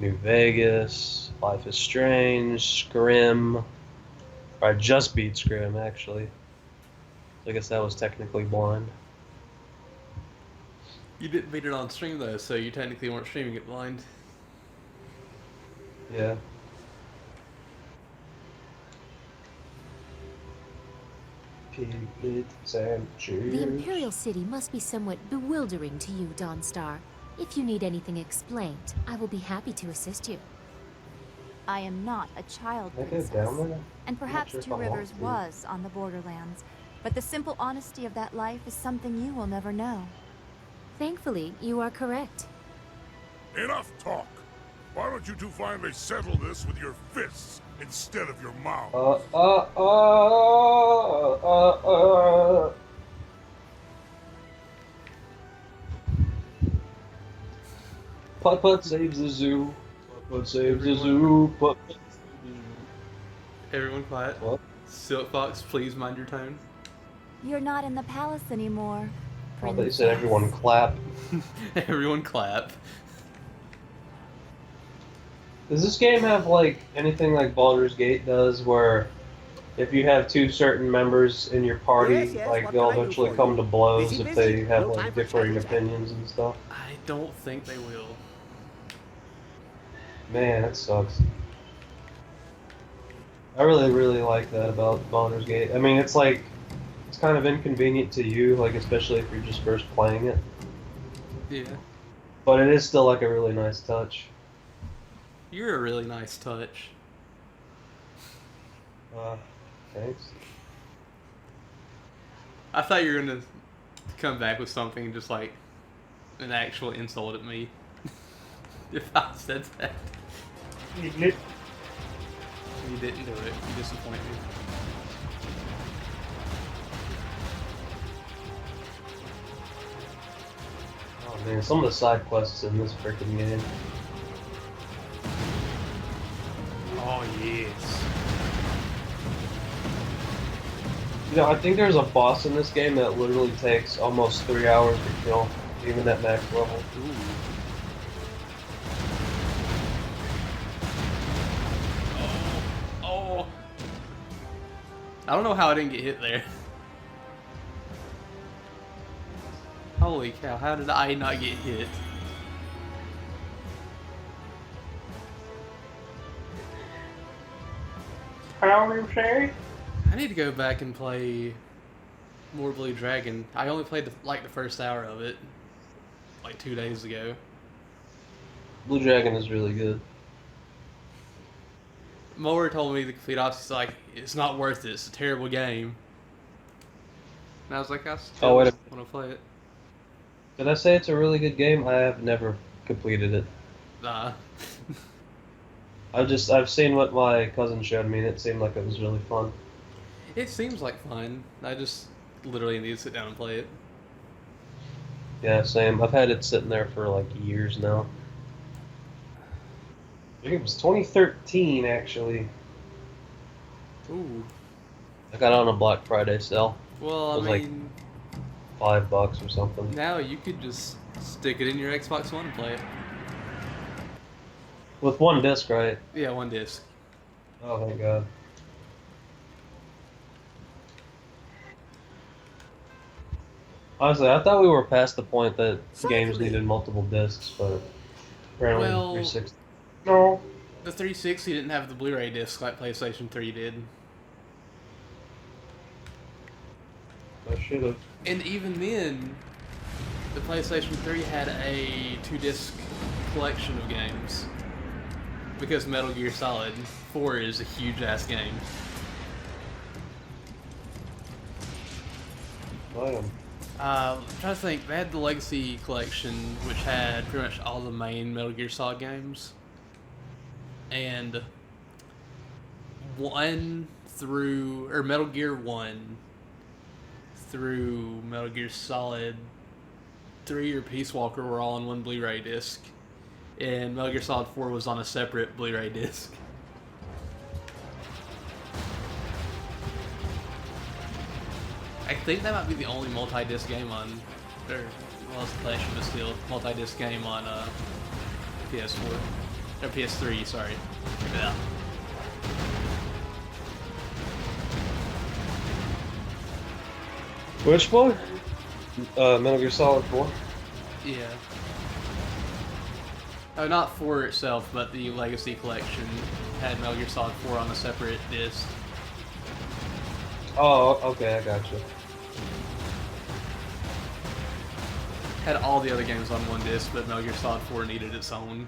New Vegas, Life is Strange, Scrim. I just beat Scrim, actually. I guess that was technically blind. You didn't beat it on stream though, so you technically weren't streaming it blind. Yeah. The Imperial City must be somewhat bewildering to you, Dawnstar. If you need anything explained, I will be happy to assist you. I am not a child Can I go princess. down there? And perhaps sure if Two I want Rivers to. was on the borderlands, but the simple honesty of that life is something you will never know. Thankfully, you are correct. Enough talk! Why don't you two finally settle this with your fists instead of your mouths? Putt Putt saves the zoo. Putt Putt saves the zoo. Putt Putt saves the zoo. Everyone quiet. What? Silkfox, please mind your tone. You're not in the palace anymore, Oh, they said everyone clap. Everyone clap. Does this game have like anything like Baldur's Gate does, where if you have two certain members in your party, Yes, yes, like what they'll can I do eventually for come you? to blows Busy, if busy. they have No time like for differing chatty chat. opinions and stuff? I don't think they will. Man, that sucks. I really like that about Baldur's Gate. I mean, it's like it's kind of inconvenient to you, like especially if you're just first playing it. Yeah. But it is still like a really nice touch. You're a really nice touch. Thanks. I thought you were gonna come back with something just like an actual insult at me. If I said that. You didn't do it. You disappoint me. Oh man, some of the side quests in this freaking game. Oh yes. You know, I think there's a boss in this game that literally takes almost 3 hours to kill, even at max level. Ooh. Oh. I don't know how I didn't get hit there. Holy cow, how did I not get hit? How are you say? I need to go back and play more Blue Dragon. I only played the first hour of it like 2 days ago. Blue Dragon is really good. Mower told me the complete opposite. Like, it's not worth it. It's a terrible game. And I was like, I still wait a- want to play it. Did I say it's a really good game? I have never completed it. Nah. I've seen what my cousin showed me and it seemed like it was really fun. It seems like fun. I just literally need to sit down and play it. Yeah, same. I've had it sitting there for like years now. I think it was 2013 actually. Ooh. I got it on a Black Friday sale. Well, It I was like mean, $5 or something. now you could just stick it in your Xbox One and play it. With one disc, right? Yeah, one disc. Oh, thank God. Honestly, I thought we were past the point that games Certainly. needed multiple discs, but apparently Well- 360. No. The 360 didn't have the Blu-ray disc like PlayStation 3 did. I should have. And even then, the PlayStation 3 had a 2-disc collection of games. Because Metal Gear Solid 4 is a huge-ass game. I'm trying to think. They had the Legacy Collection, which had pretty much all the main Metal Gear Solid games. And Metal Gear 1 through Metal Gear Solid 3 or Peace Walker were all on one Blu-ray disc. And Metal Gear Solid 4 was on a separate Blu-ray disc. I think that might be the only multi-disc game on, or well, it's PlayStation, but still multi-disc game on PS4 or PS3. Sorry. Yeah. Which one? Metal Gear Solid 4? Yeah. Oh, not 4 itself, but the Legacy Collection had Metal Gear Solid 4 on a separate disc. Oh, okay, I got you. Had all the other games on one disc, but Metal Gear Solid 4 needed its own.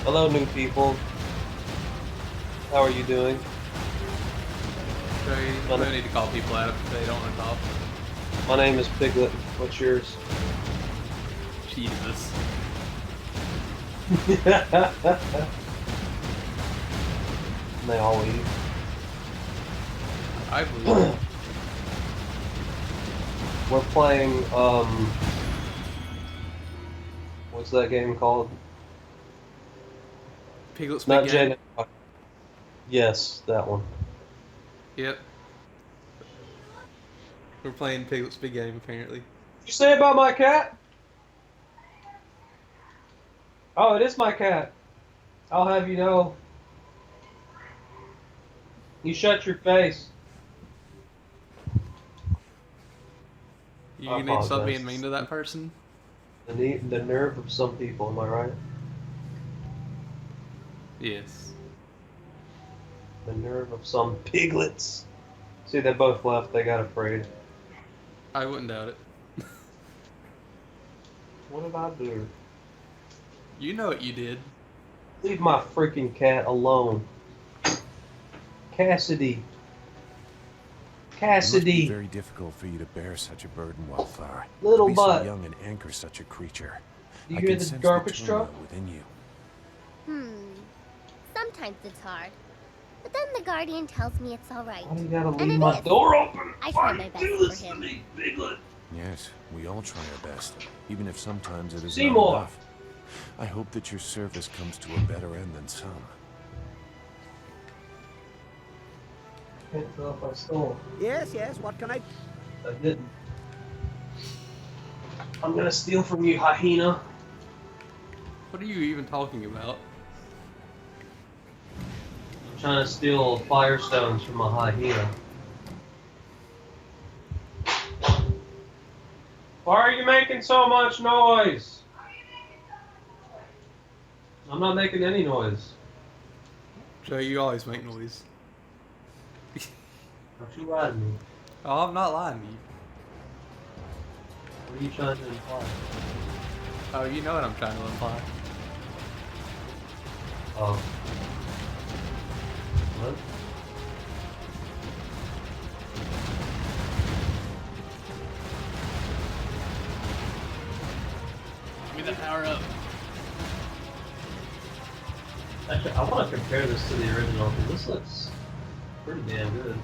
Hello, new people. How are you doing? So you don't need to call people out if they don't want to talk. My name is Piglet. What's yours? Jesus. They all leave. I believe. We're playing, what's that game called? Piglet's Not Big Game. Jade Empire. Yes, that one. Yep. We're playing Piglet's Big Game, apparently. What you say about my cat? Oh, it is my cat. I'll have you know. You shut your face. You I need to stop apologize. being mean to that person? The nerve of some people, am I right? Yes. The nerve of some piglets. See, they both left. They got afraid. I wouldn't doubt it. What did I do? You know what you did. Leave my freaking cat alone. Cassidy. It must be Cassidy. very difficult for you to bear such a burden, Wildflower. Little to be butt. so young and anchor such a creature. Do you I hear can the sense garbage turmoil truck? within you. Sometimes it's hard. But then the Guardian tells me it's alright. Why do you gotta And leave it my is. door open? I Why try my you best do for this to him. me, Piglet? Yes, we all try our best, even if sometimes it is Seymour. not enough. I hope that your service comes to a better end than some. Can't tell if I stole. Yes, yes, what can I... I didn't. I'm gonna steal from you, hyena. What are you even talking about? I'm trying to steal firestones from a hyena. Why are you making so much noise? I'm not making any noise. Joe, you always make noise. Don't you lie to me. Oh, I'm not lying to you. What are you trying to imply? Oh, you know what I'm trying to imply. Oh. What? Give me the power up. Actually, I want to compare this to the original because this looks pretty damn good.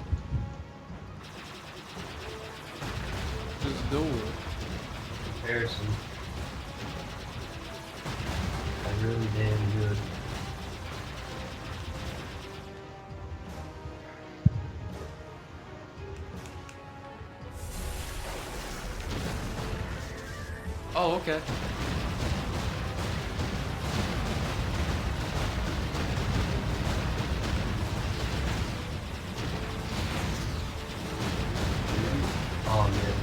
Just do it. Comparison. Really damn good. Oh, okay. Oh man.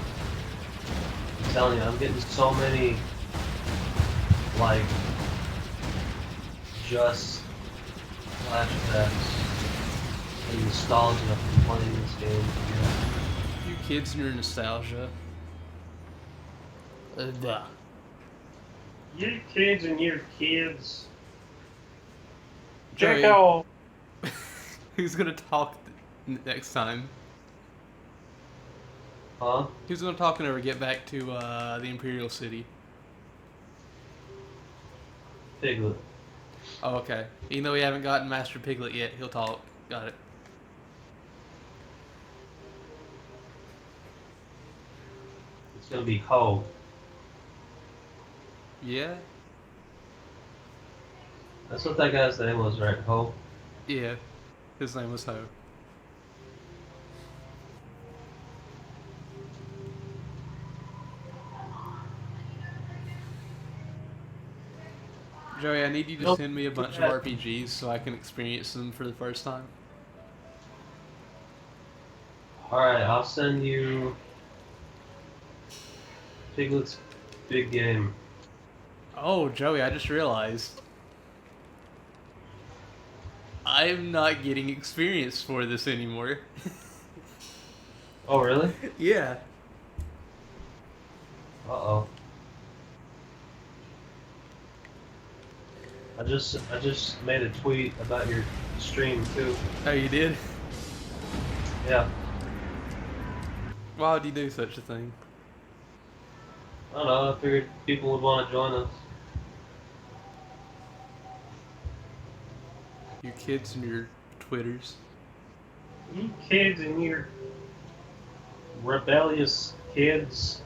I'm telling you, I'm getting so many like just flashbacks and nostalgia from playing this game again. You kids and your nostalgia. Duh. You kids and your kids. Joey. Check out. Who's gonna talk next time? Huh? Who's gonna talk whenever we get back to the Imperial City? Piglet. Oh, okay. Even though we haven't gotten Master Piglet yet, he'll talk. Got it. It's gonna be Ho. Yeah? That's what that guy's name was, right? Ho? Yeah. His name was Ho. Joey, I need you to Nope. send me a bunch of RPGs so I can experience them for the first time. Alright, I'll send you Piglet's Big Game. Oh, Joey, I just realized. I'm not getting experience for this anymore. Oh, really? Yeah. Uh-oh. I just made a tweet about your stream too. Oh, you did? Yeah. Why would you do such a thing? I don't know, I figured people would want to join us. You kids and your Twitters. You kids and your rebellious kids.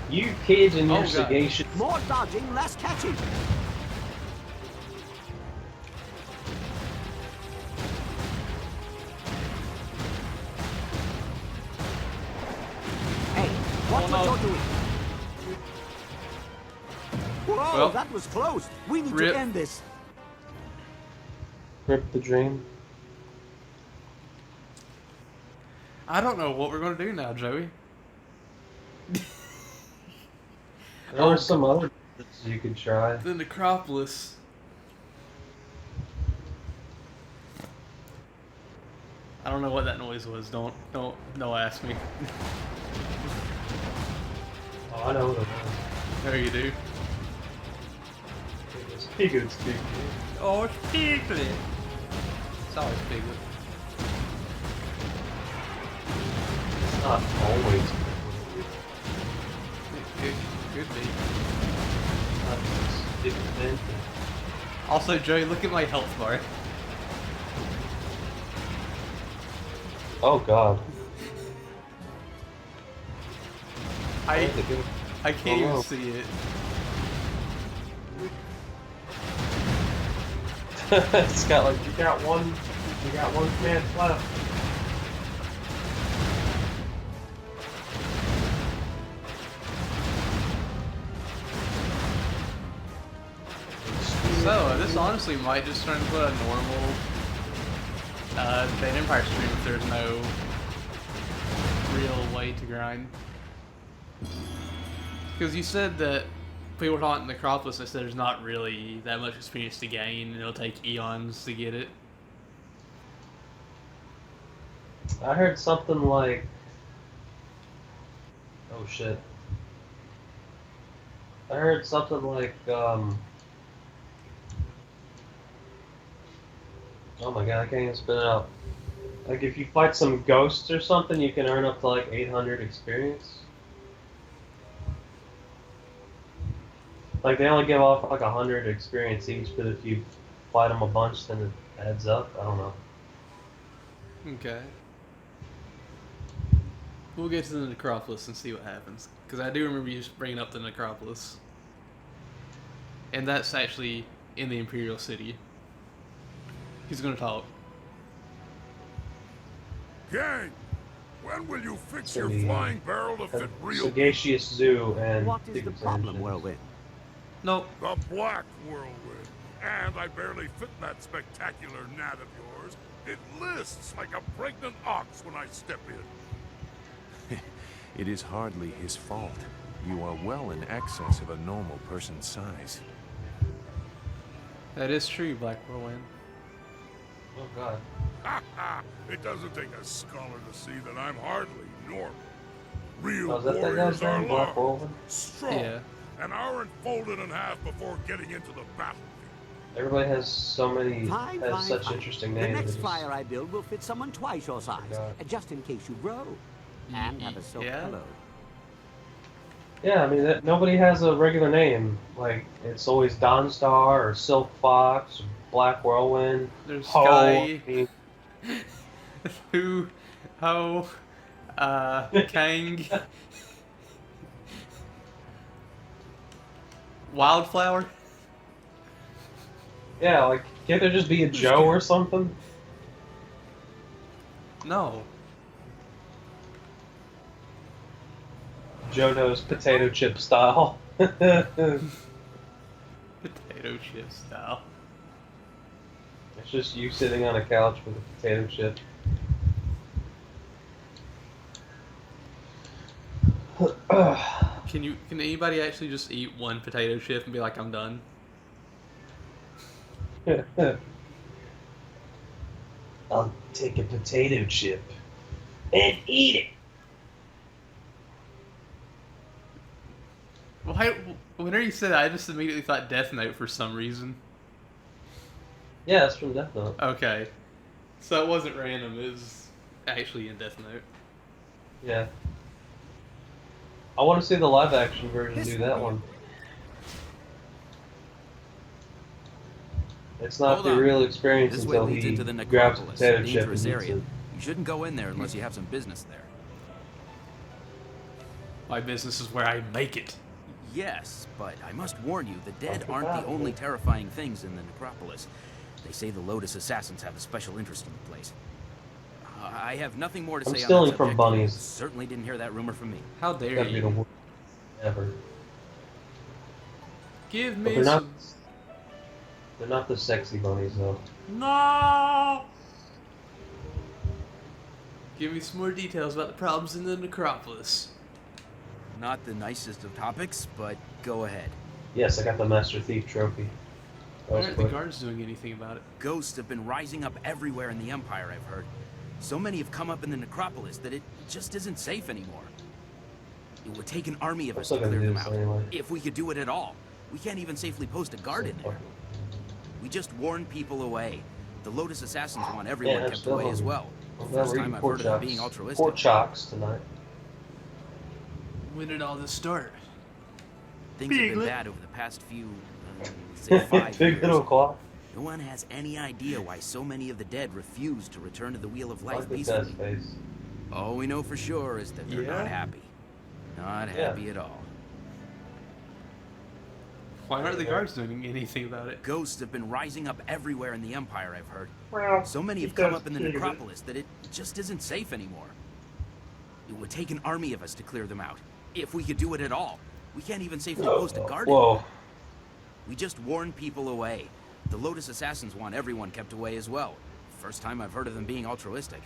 You kids and your Oh, God. sagacious. More dodging, less catching. Hey, watch Oh, what no. you're doing. Whoa, Well, that was close. We need rip. to end this. Rip the dream. I don't know what we're gonna do now, Joey. There were some other bits you could try. The Necropolis. I don't know what that noise was. Don't ask me. Oh, I know what it was. There you do. It was Piglet's Piglet. Oh, it's Piglet. It's always Piglet. It's not always It could be. Piglet. It's been. Also, Joey, look at my health bar. Oh God. I can't even Oh, no. see it. It's got like you got one command left. So, this honestly might just turn into a normal Jade Empire stream if there's no real way to grind. Because you said that people were talking Necropolis, they said there's not really that much experience to gain, and it'll take eons to get it. I heard something like, oh shit. I heard something like, oh my god, I can't even spit it out. Like if you fight some ghosts or something, you can earn up to like 800 experience. Like they only give off like 100 experience each, but if you fight them a bunch, then it adds up. I don't know. Okay. We'll get to the Necropolis and see what happens. Because I do remember you just bringing up the Necropolis. And that's actually in the Imperial City. He's gonna talk. Gang, when will you fix So your the, flying barrel to fit real? Sagacious Zoo and What is the Secret problem, Engines. Whirlwind? Nope. The Black Whirlwind. And I barely fit in that spectacular gnat of yours. It lists like a pregnant ox when I step in. It is hardly his fault. You are well in excess of a normal person's size. That is true, Black Whirlwind. Oh god. Ha ha! It doesn't take a scholar to see that I'm hardly normal. Real Oh, is that that warriors guy's are name? Black large, Whirlwind? strong, Yeah. and aren't folded in half before getting into the battlefield. Everybody has so many, Fine, has fine, such fine. interesting The names. next I just- flyer I build will fit someone twice your size, God. just in case you grow. And have a silk Yeah. pillow. Yeah, I mean, nobody has a regular name. Like, it's always Dawnstar or Silk Fox or Black Whirlwind. There's Ho, Sky, I mean, Who, Ho, Kang, Wildflower. yeah, like, can't there just be a Joe or something? No. JoJo's potato chip style. Potato chip style. It's just you sitting on a couch with a potato chip. Can anybody actually just eat one potato chip and be like, I'm done? I'll take a potato chip. and eat it. Why? Whenever you said that, I just immediately thought Death Note for some reason. Yeah, it's from Death Note. Okay. So it wasn't random, it was actually in Death Note. Yeah. I want to see the live action version do that one. It's not Hold the on. real experience This way until leads he into the grabs a necropolis, potato a chip and dangerous eats area. it. You shouldn't go in there unless you have some business there. My business is where I make it. Yes, but I must warn you, the dead I aren't forgot, the only man. terrifying things in the necropolis. They say the Lotus Assassins have a special interest in the place. I have nothing more to I'm say on stealing that from subject. bunnies. Certainly didn't hear that rumor from me. How dare That'd be the you? worst ever. Give But me they're not. some... They're not the sexy bunnies though. No! Give me some more details about the problems in the necropolis. Not the nicest of topics, but go ahead. Yes, I got the Master Thief trophy. That Why was aren't the quick. guards doing anything about it? Ghosts have been rising up everywhere in the Empire, I've heard. So many have come up in the necropolis that it just isn't safe anymore. It would take an army of I'm us to still gonna clear do them this out. anyway. If we could do it at all. We can't even safely post a guard in there. We just warn people away. The Lotus Assassins want everyone Yeah, I'm kept still away as hungry. well. I'm First not time reading I've pork heard of them chocks. being altruistic. Pork chocks tonight. When did all this start? Things have been Piglet. bad over the past few, say 5 Big years. little clock. No one has any idea why so many of the dead refuse to return to the Wheel of I like Life the peacefully. best face. All we know for sure is that they're Yeah? not happy. Not Yeah. happy at all. Why aren't the guards doing anything about it? Ghosts have been rising up everywhere in the Empire, I've heard. Well, So many have come up in the necropolis that it just isn't safe anymore. It would take an army of us to clear them out. If we could do it at all. We can't even safely post a guard in there. Whoa. We just warn people away. The Lotus Assassins want everyone kept away as well. First time I've heard of them being altruistic.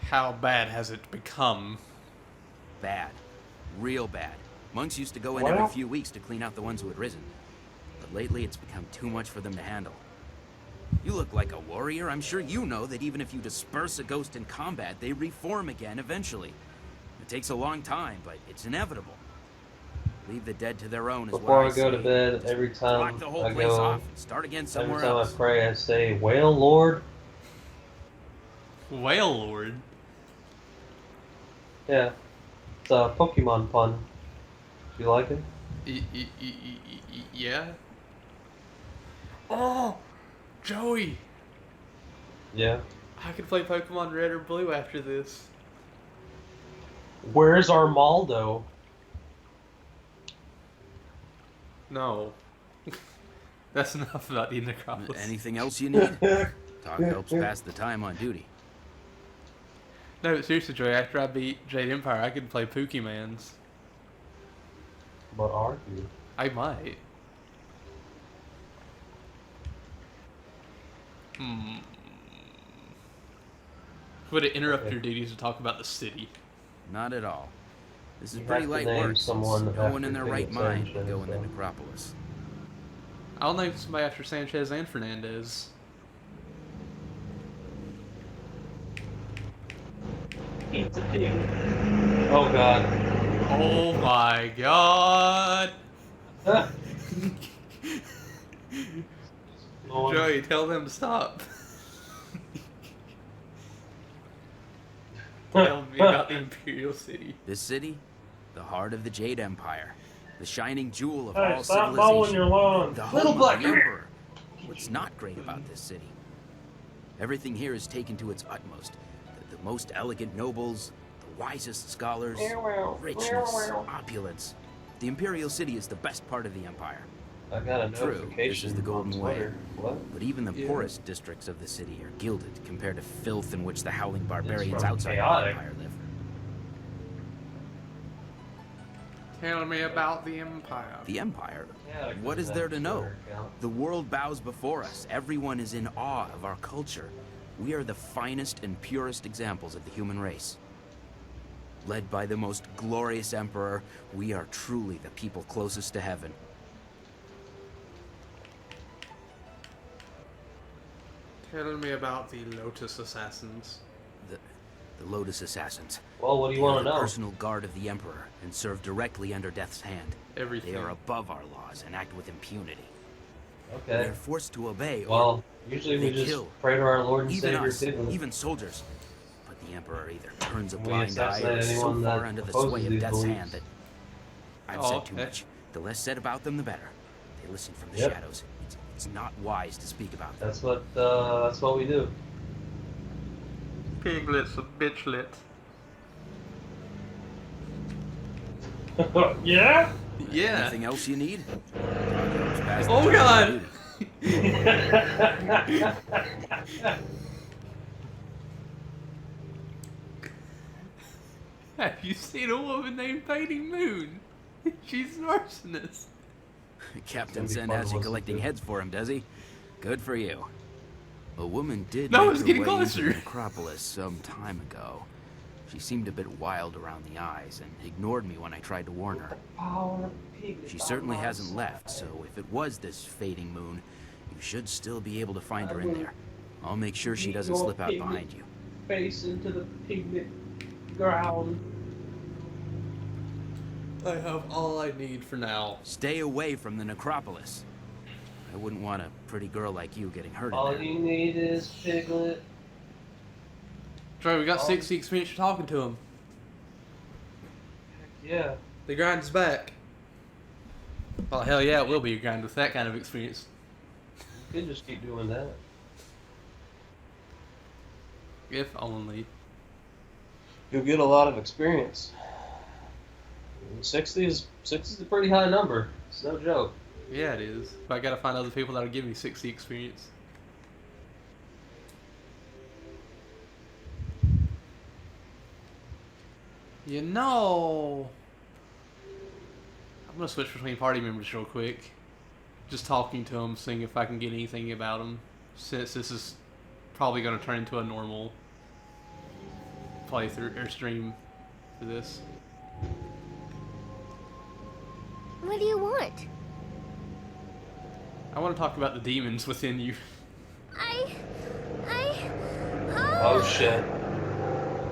How bad has it become? Bad. Real bad. Monks used to go in Well- every few weeks to clean out the ones who had risen. But lately it's become too much for them to handle. You look like a warrior. I'm sure you know that even if you disperse a ghost in combat, they reform again eventually. It takes a long time, but it's inevitable. Leave the dead to their own is Before what I go to say. bed, Just every time block the whole I place go, off and start again every somewhere time else. I pray, I say, "Well, Lord." Whale Lord. Yeah, it's a Pokemon pun. Do you like it? Yeah. Oh, Joey! Yeah. I could play Pokemon Red or Blue after this. Where's Armaldo? No. That's enough about the necropolis. Anything else you need? Talk helps pass the time on duty. No, but seriously, Joey, after I beat Jade Empire, I could play Pokemans. But are you? I might. Would it interrupt Okay. your duties to talk about the city? Not at all. This is You pretty have to light name work. since someone no one in after their right King mind Sanchez, would go in the so. necropolis. I'll name somebody after Sanchez and Fernandez. Oh God. Oh my god! Lord. Joey, tell them to stop. Tell me about the Imperial City. This city, the heart of the Jade Empire, the shining jewel of Hey, all stop mowing civilization, your lawn. the Little home black of the Emperor. What's not great about this city? Everything here is taken to its utmost. The most elegant nobles, the wisest scholars, richness, opulence. The Imperial City is the best part of the Empire. I got a True, this notification is the Golden on Way. Twitter. What? But even the Yeah. poorest districts of the city are gilded compared to filth in which the howling barbarians from outside chaotic. the Empire live. Tell me about the Empire. The Empire? Yeah, What is there to know? Twitter account. The world bows before us. Everyone is in awe of our culture. We are the finest and purest examples of the human race. Led by the most glorious emperor, we are truly the people closest to heaven. Tell me about the Lotus Assassins. The Lotus Assassins. Well, what do you They are want to the know? personal guard of the Emperor and serve directly under Death's hand. Everything. They are above our laws and act with impunity. Okay. They're forced to obey or Well, usually we they just kill. pray to our Lord and Even Savior us, Piglet. even soldiers. But the Emperor either turns a We blind eye or assassinate is so anyone far that under the opposes sway of these Death's beliefs. hand that I've Oh, said too okay. much. The less said about them, the better. They listen from the Yep. shadows. It's not wise to speak about them. That's what we do. Piglets a bitchlet. Yeah? Yeah. Anything else you need? Oh god! Have you seen a woman named Fading Moon? She's an arsonist. Captain It's gonna Zen be fun has to you listen collecting to. heads for him, does he? Good for you. A woman did No, make it's her getting way into closer. the Necropolis some time ago. She seemed a bit wild around the eyes and ignored me when I tried to warn her. She certainly hasn't left, so if it was this fading moon, you should still be able to find her in there. I'll make sure she doesn't slip out behind you. Face into the piglet ground. I have all I need for now. Stay away from the Necropolis. I wouldn't want a pretty girl like you getting hurt in All there. you need is Piglet. Trey, we got 60 experience for talking to him. Yeah. The grind is back. Oh, hell yeah, it will be a grind with that kind of experience. You can just keep doing that. If only. You'll get a lot of experience. 60 is a pretty high number. It's no joke. Yeah, it is. But I gotta find other people that'll give me 60 experience. You know, I'm gonna switch between party members real quick. Just talking to them, seeing if I can get anything about them. Since this is probably gonna turn into a normal playthrough or stream for this. What do you want? I want to talk about the demons within you. Oh shit.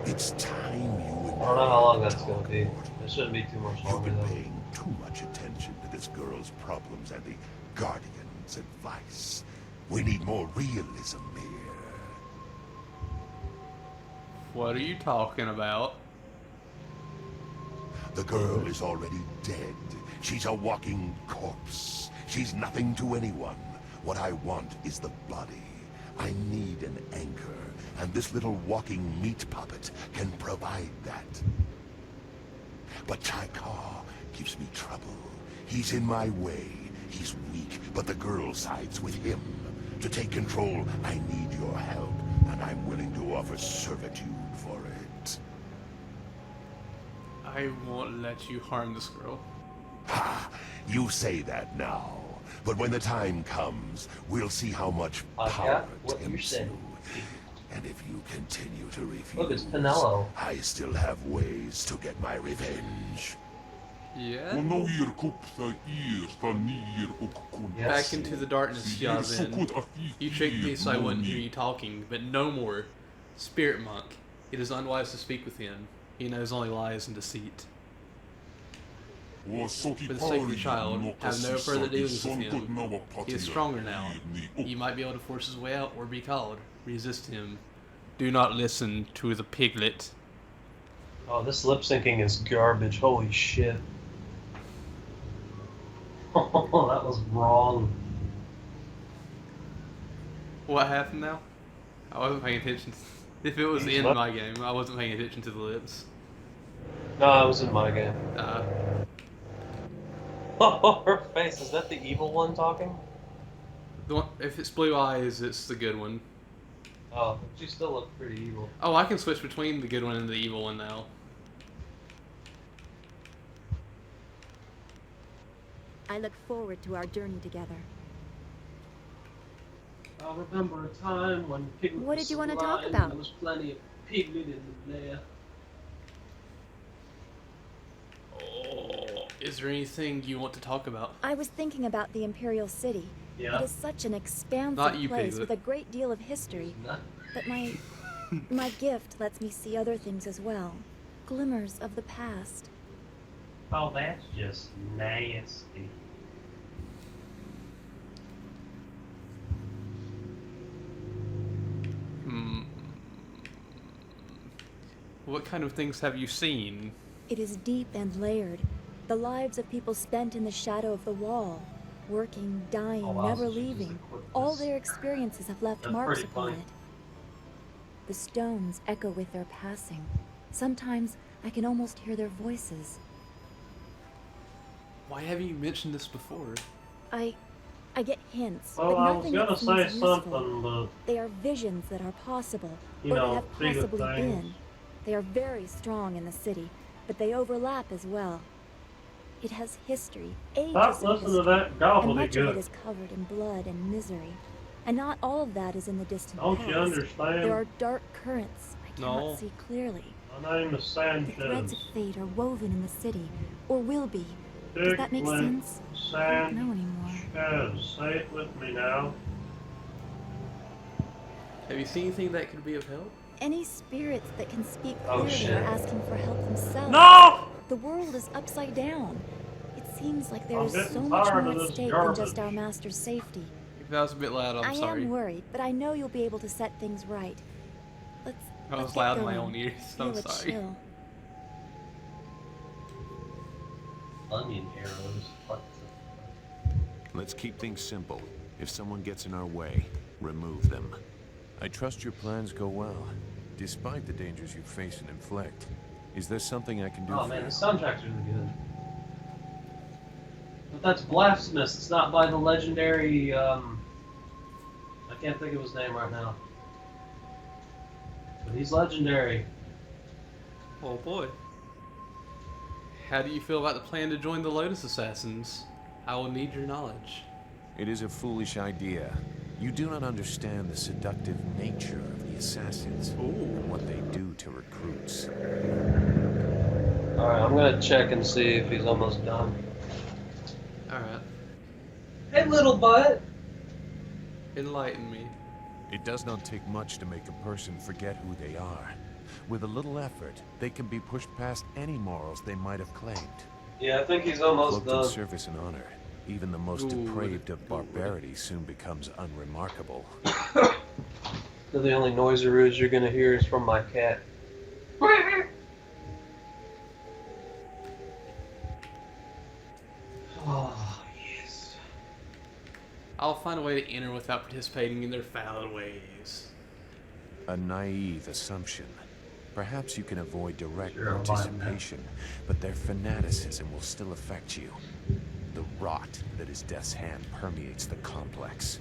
It's time you I don't know how long that's gonna be. It shouldn't be too much You've longer been though. paying too much attention to this girl's problems and the Guardian's advice. We need more realism here. What are you talking about? The girl is already dead. She's a walking corpse. She's nothing to anyone. What I want is the body. I need an anchor, and this little walking meat puppet can provide that. But Taikar gives me trouble. He's in my way. He's weak, but the girl sides with him. To take control, I need your help, and I'm willing to offer servitude for it. I won't let you harm this girl. Ha! You say that now. But when the time comes, we'll see how much I power got what you're tempts saying. you. And if you continue to refuse, Look, it's Pinello. I still have ways to get my revenge. Yeah? Yes. Back into the darkness, Yazin. You tricked me so I wouldn't hear you talking, but no more. Spirit monk. It is unwise to speak with him. He knows only lies and deceit. For the sake of the child, have no further dealings with him. He is stronger now. You might be able to force his way out or be called. Resist him. Do not listen to the piglet. Oh, this lip syncing is garbage. Holy shit. Oh, that was wrong. What happened now? I wasn't paying attention. If it was in my game, I wasn't paying attention to the lips. No, it was in my game. Oh, her face. Is that the evil one talking? The one, if it's blue eyes, it's the good one. Oh, she still looks pretty evil. Oh, I can switch between the good one and the evil one now. I look forward to our journey together. I remember a time when Piglet What did you want to talk about? There was plenty of Piglet in there. Oh, is there anything you want to talk about? I was thinking about the Imperial City. Yeah. It is such an Not expansive you, place Piglet. with a great deal of history. Not- But my gift lets me see other things as well. Glimmers of the past. Oh, that's just nasty. What kind of things have you seen? It is deep and layered. The lives of people spent in the shadow of the wall. Working, dying, Oh, wow, never so she just leaving. equipped All this. their experiences have left That's marks pretty upon funny. it. The stones echo with their passing. Sometimes I can almost hear their voices. Why haven't you mentioned this before? I get hints, Well, but I was nothing gonna that seems say useful. something, but They are visions that are possible, You or know, that have bigger possibly things. been. They are very strong in the city, but they overlap as well. It has history, ages stop of listening history, to that and much of it gobbledygook. is covered in blood and misery. And not all of that is in the distant Don't past. you understand? There are dark currents I cannot No. see clearly. My name is The threads Sanchez. of fate are woven in the city, or will be. Does that make Dickman sense? I don't know anymore. Sanchez. Say it with me now. Have you seen anything that could be of help? Any spirits that can speak Oh, clearly shit. are asking for help themselves. No! The world is upside down. It seems like there I'm is getting so much tired more of at this stake than just garbage. our master's safety. If that was a bit loud, I'm I sorry. am worried, but I know you'll be able to set things right. Let's. I was let's get loud in my going. own ears. Feel I'm a sorry. chill. Onion arrows. What Let's keep things simple. If someone gets in our way, remove them. I trust your plans go well, despite the dangers you face and inflict. Is there something I can do Oh for man, you? the soundtrack's really good. But that's Blasphemous. It's not by the legendary, I can't think of his name right now. But he's legendary. Oh boy. How do you feel about the plan to join the Lotus Assassins? I will need your knowledge. It is a foolish idea. You do not understand the seductive nature of the assassins and what they do to recruits. Alright, I'm gonna check and see if he's almost done. Alright. Hey, little butt! Enlighten me. It does not take much to make a person forget who they are. With a little effort, they can be pushed past any morals they might have claimed. Yeah, I think he's almost Cloaked in done. service and honor, even the most Ooh. depraved of barbarity soon becomes unremarkable. So the only noiseroos you're gonna hear is from my cat. Oh, yes. I'll find a way to enter without participating in their foul ways. A naive assumption. Perhaps you can avoid direct Sure, I'll buy 'em now. participation, but their fanaticism will still affect you. The rot that is Death's Hand permeates the complex.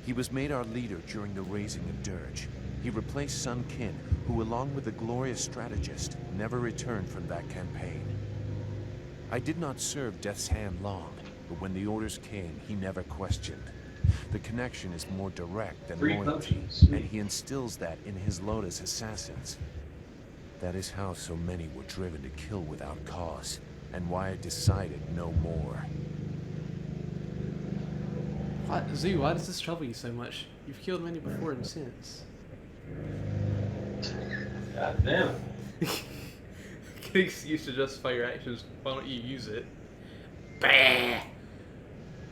He was made our leader during the raising of Dirge. He replaced Sun Qin, who along with the glorious strategist, never returned from that campaign. I did not serve Death's Hand long, but when the orders came, he never questioned. The connection is more direct than Free loyalty, potions, and he instills that in his Lotus assassins. That is how so many were driven to kill without cause, and why I decided no more. Zoo, why does this trouble you so much? You've killed many before and since. God damn it. Get an excuse to justify your actions. Why don't you use it? Bah!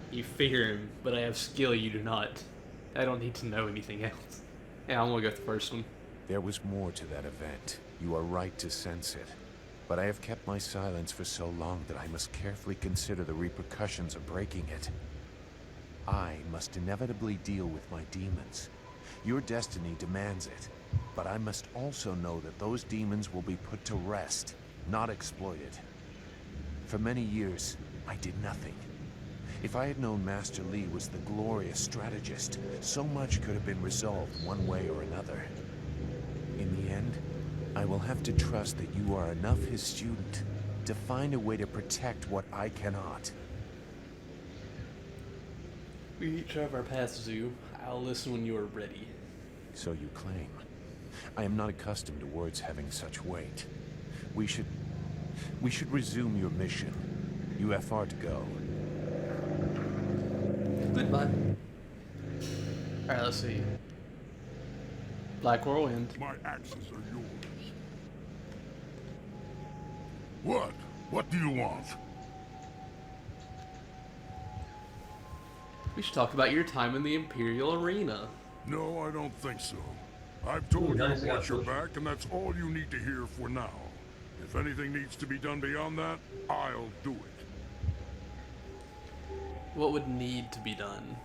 You fear him, but I have skill you do not. I don't need to know anything else. Yeah, I'm gonna go with the first one. There was more to that event. You are right to sense it. But I have kept my silence for so long that I must carefully consider the repercussions of breaking it. I must inevitably deal with my demons. Your destiny demands it. But I must also know that those demons will be put to rest, not exploited. For many years, I did nothing. If I had known Master Li was the glorious strategist, so much could have been resolved one way or another. In the end, I will have to trust that you are enough his student to find a way to protect what I cannot. We each have our paths, Zoo. I'll listen when you are ready. So you claim. I am not accustomed to words having such weight. We should resume your mission. You have far to go. Goodbye. Alright, let's see. Black Whirlwind. My axes are yours. What? What do you want? We should talk about your time in the Imperial Arena. No, I don't think so. I've told you nice, to I got watch your push. back, and that's all you need to hear for now. If anything needs to be done beyond that, I'll do it. What would need to be done?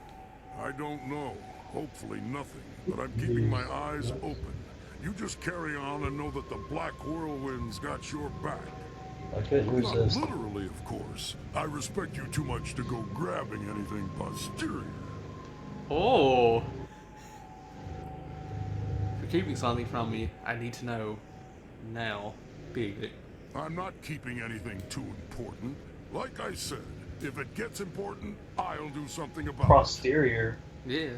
I don't know. Hopefully nothing, but I'm keeping my eyes open. You just carry on and know that the Black Whirlwind's got your back. I couldn't Not resist. literally, of course. I respect you too much to go grabbing anything posterior. Oh! If you're keeping something from me, I need to know now. Big. I'm not keeping anything too important. Like I said, if it gets important, I'll do something about Posterior. Yeah.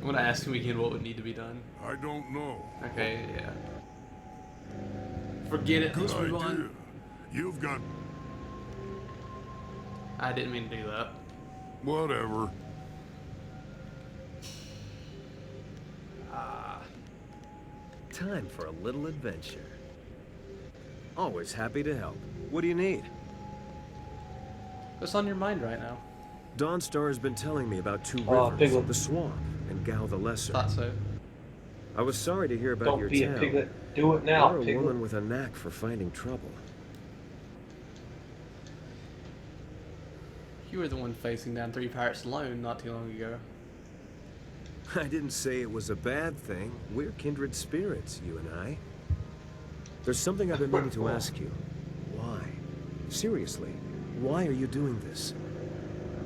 I'm gonna ask him again what would need to be done. it. I don't know. Okay, yeah. Forget it, Good let's move idea. on. You've got I didn't mean to do that. whatever. Time for a little adventure. Always happy to help. What do you need? What's on your mind right now? Dawnstar has been telling me about two Oh, rivers, Piglet. the Swamp and Gal the Lesser. Thought so. I was sorry to hear about Don't your be town. a piglet. Do it now, You're a piglet. woman with a knack for finding trouble. You were the one facing down 3 pirates alone not too long ago. I didn't say it was a bad thing. We're kindred spirits, you and I. There's something I've been meaning to ask you. Why? Seriously, why are you doing this?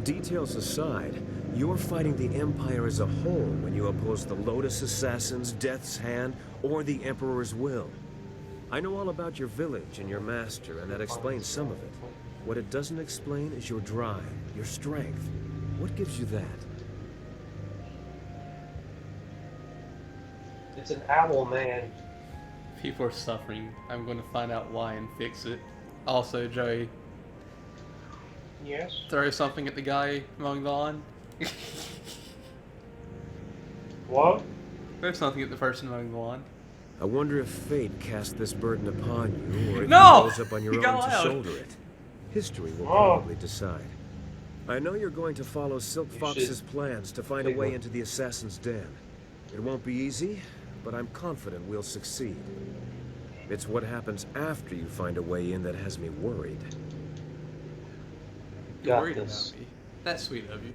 Details aside, you're fighting the Empire as a whole when you oppose the Lotus Assassins, Death's Hand, or the Emperor's will. I know all about your village and your master, and that explains some of it. What it doesn't explain is your drive, your strength. What gives you that? It's an owl, man. People are suffering. I'm going to find out why and fix it. Also, Joey, Yes. throw something at the guy mowing the lawn. What? Throw something at the person mowing the lawn. I wonder if fate cast this burden upon you, or if No! you rose up on your You own got to loud. shoulder it. History will Oh. probably decide. I know you're going to follow Silk You Fox's should plans to find take a way one. into the Assassin's Den. It won't be easy, but I'm confident we'll succeed. It's what happens after you find a way in that has me worried. You're Got worried this. about me. That's sweet of you.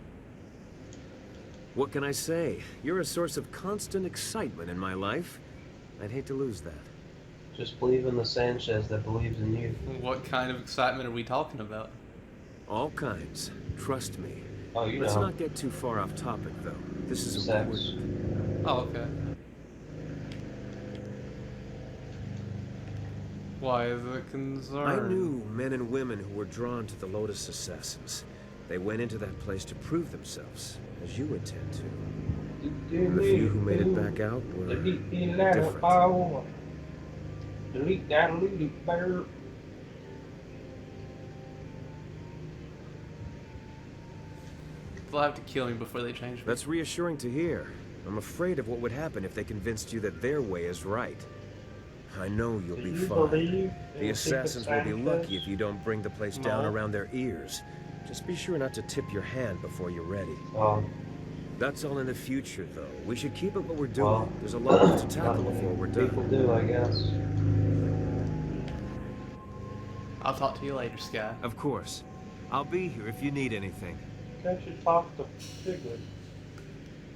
What can I say? You're a source of constant excitement in my life. I'd hate to lose that. Just believe in the Sanchez that believes in you. What kind of excitement are we talking about? All kinds. Trust me. Oh, you Let's know. not get too far off topic, though. This is Sex. important. Oh, okay. Why is it concern? I knew men and women who were drawn to the Lotus Assassins. They went into that place to prove themselves, as you intend to. And the few who made it back out were different. Delete that, delete bear. They'll have to kill me before they change me. That's reassuring to hear. I'm afraid of what would happen if they convinced you that their way is right. I know you'll be fine. The assassins will be lucky if you don't bring the place down No. around their ears. Just be sure not to tip your hand before you're ready. Oh, That's all in the future, though. We should keep it what we're doing. well, There's a lot left to tackle before we're people done. do, I guess. I'll talk to you later, Sky. Of course. I'll be here if you need anything. Can't you talk to Piglet?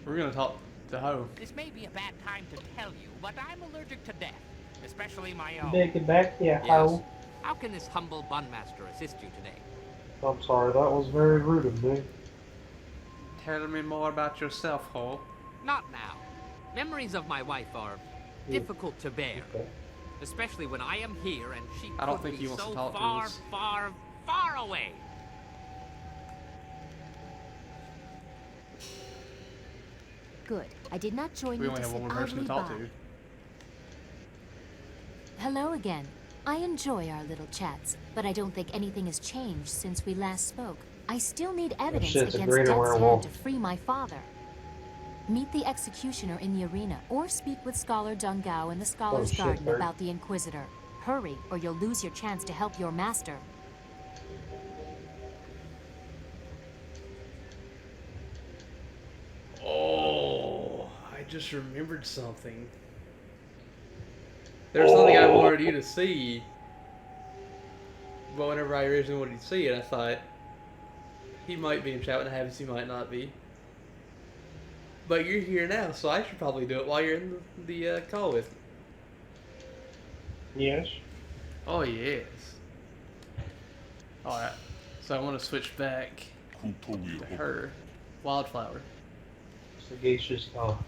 We're gonna talk to Ho. This may be a bad time to tell you, but I'm allergic to death, especially my own. Make it back here, Yes. Ho. How can this humble bunmaster assist you today? I'm sorry, that was very rude of me. Tell me more about yourself, Ho. Not now. Memories of my wife are difficult to bear, Okay. especially when I am here and she I don't could think be he wants to so talk to far, us. far, far away. Good. I did not join We you only to have sit one more person idly to talk by. to. Hello again. I enjoy our little chats, but I don't think anything has changed since we last spoke. I still need evidence shit's a against greater Death's werewolf. Hand to free my father. Meet the Executioner in the arena, or speak with Scholar Dungao in the Scholar's shit, Garden Bert. about the Inquisitor. Hurry, or you'll lose your chance to help your master. Oh, I just remembered something. There's something I wanted you to see, but whenever I originally wanted you to see it, I thought he might be in chat when it happens, he might not be. But you're here now, so I should probably do it while you're in the call with me. Yes. Oh, yes. Alright, so I want to switch back to her. Wildflower. Sagacious. Oh.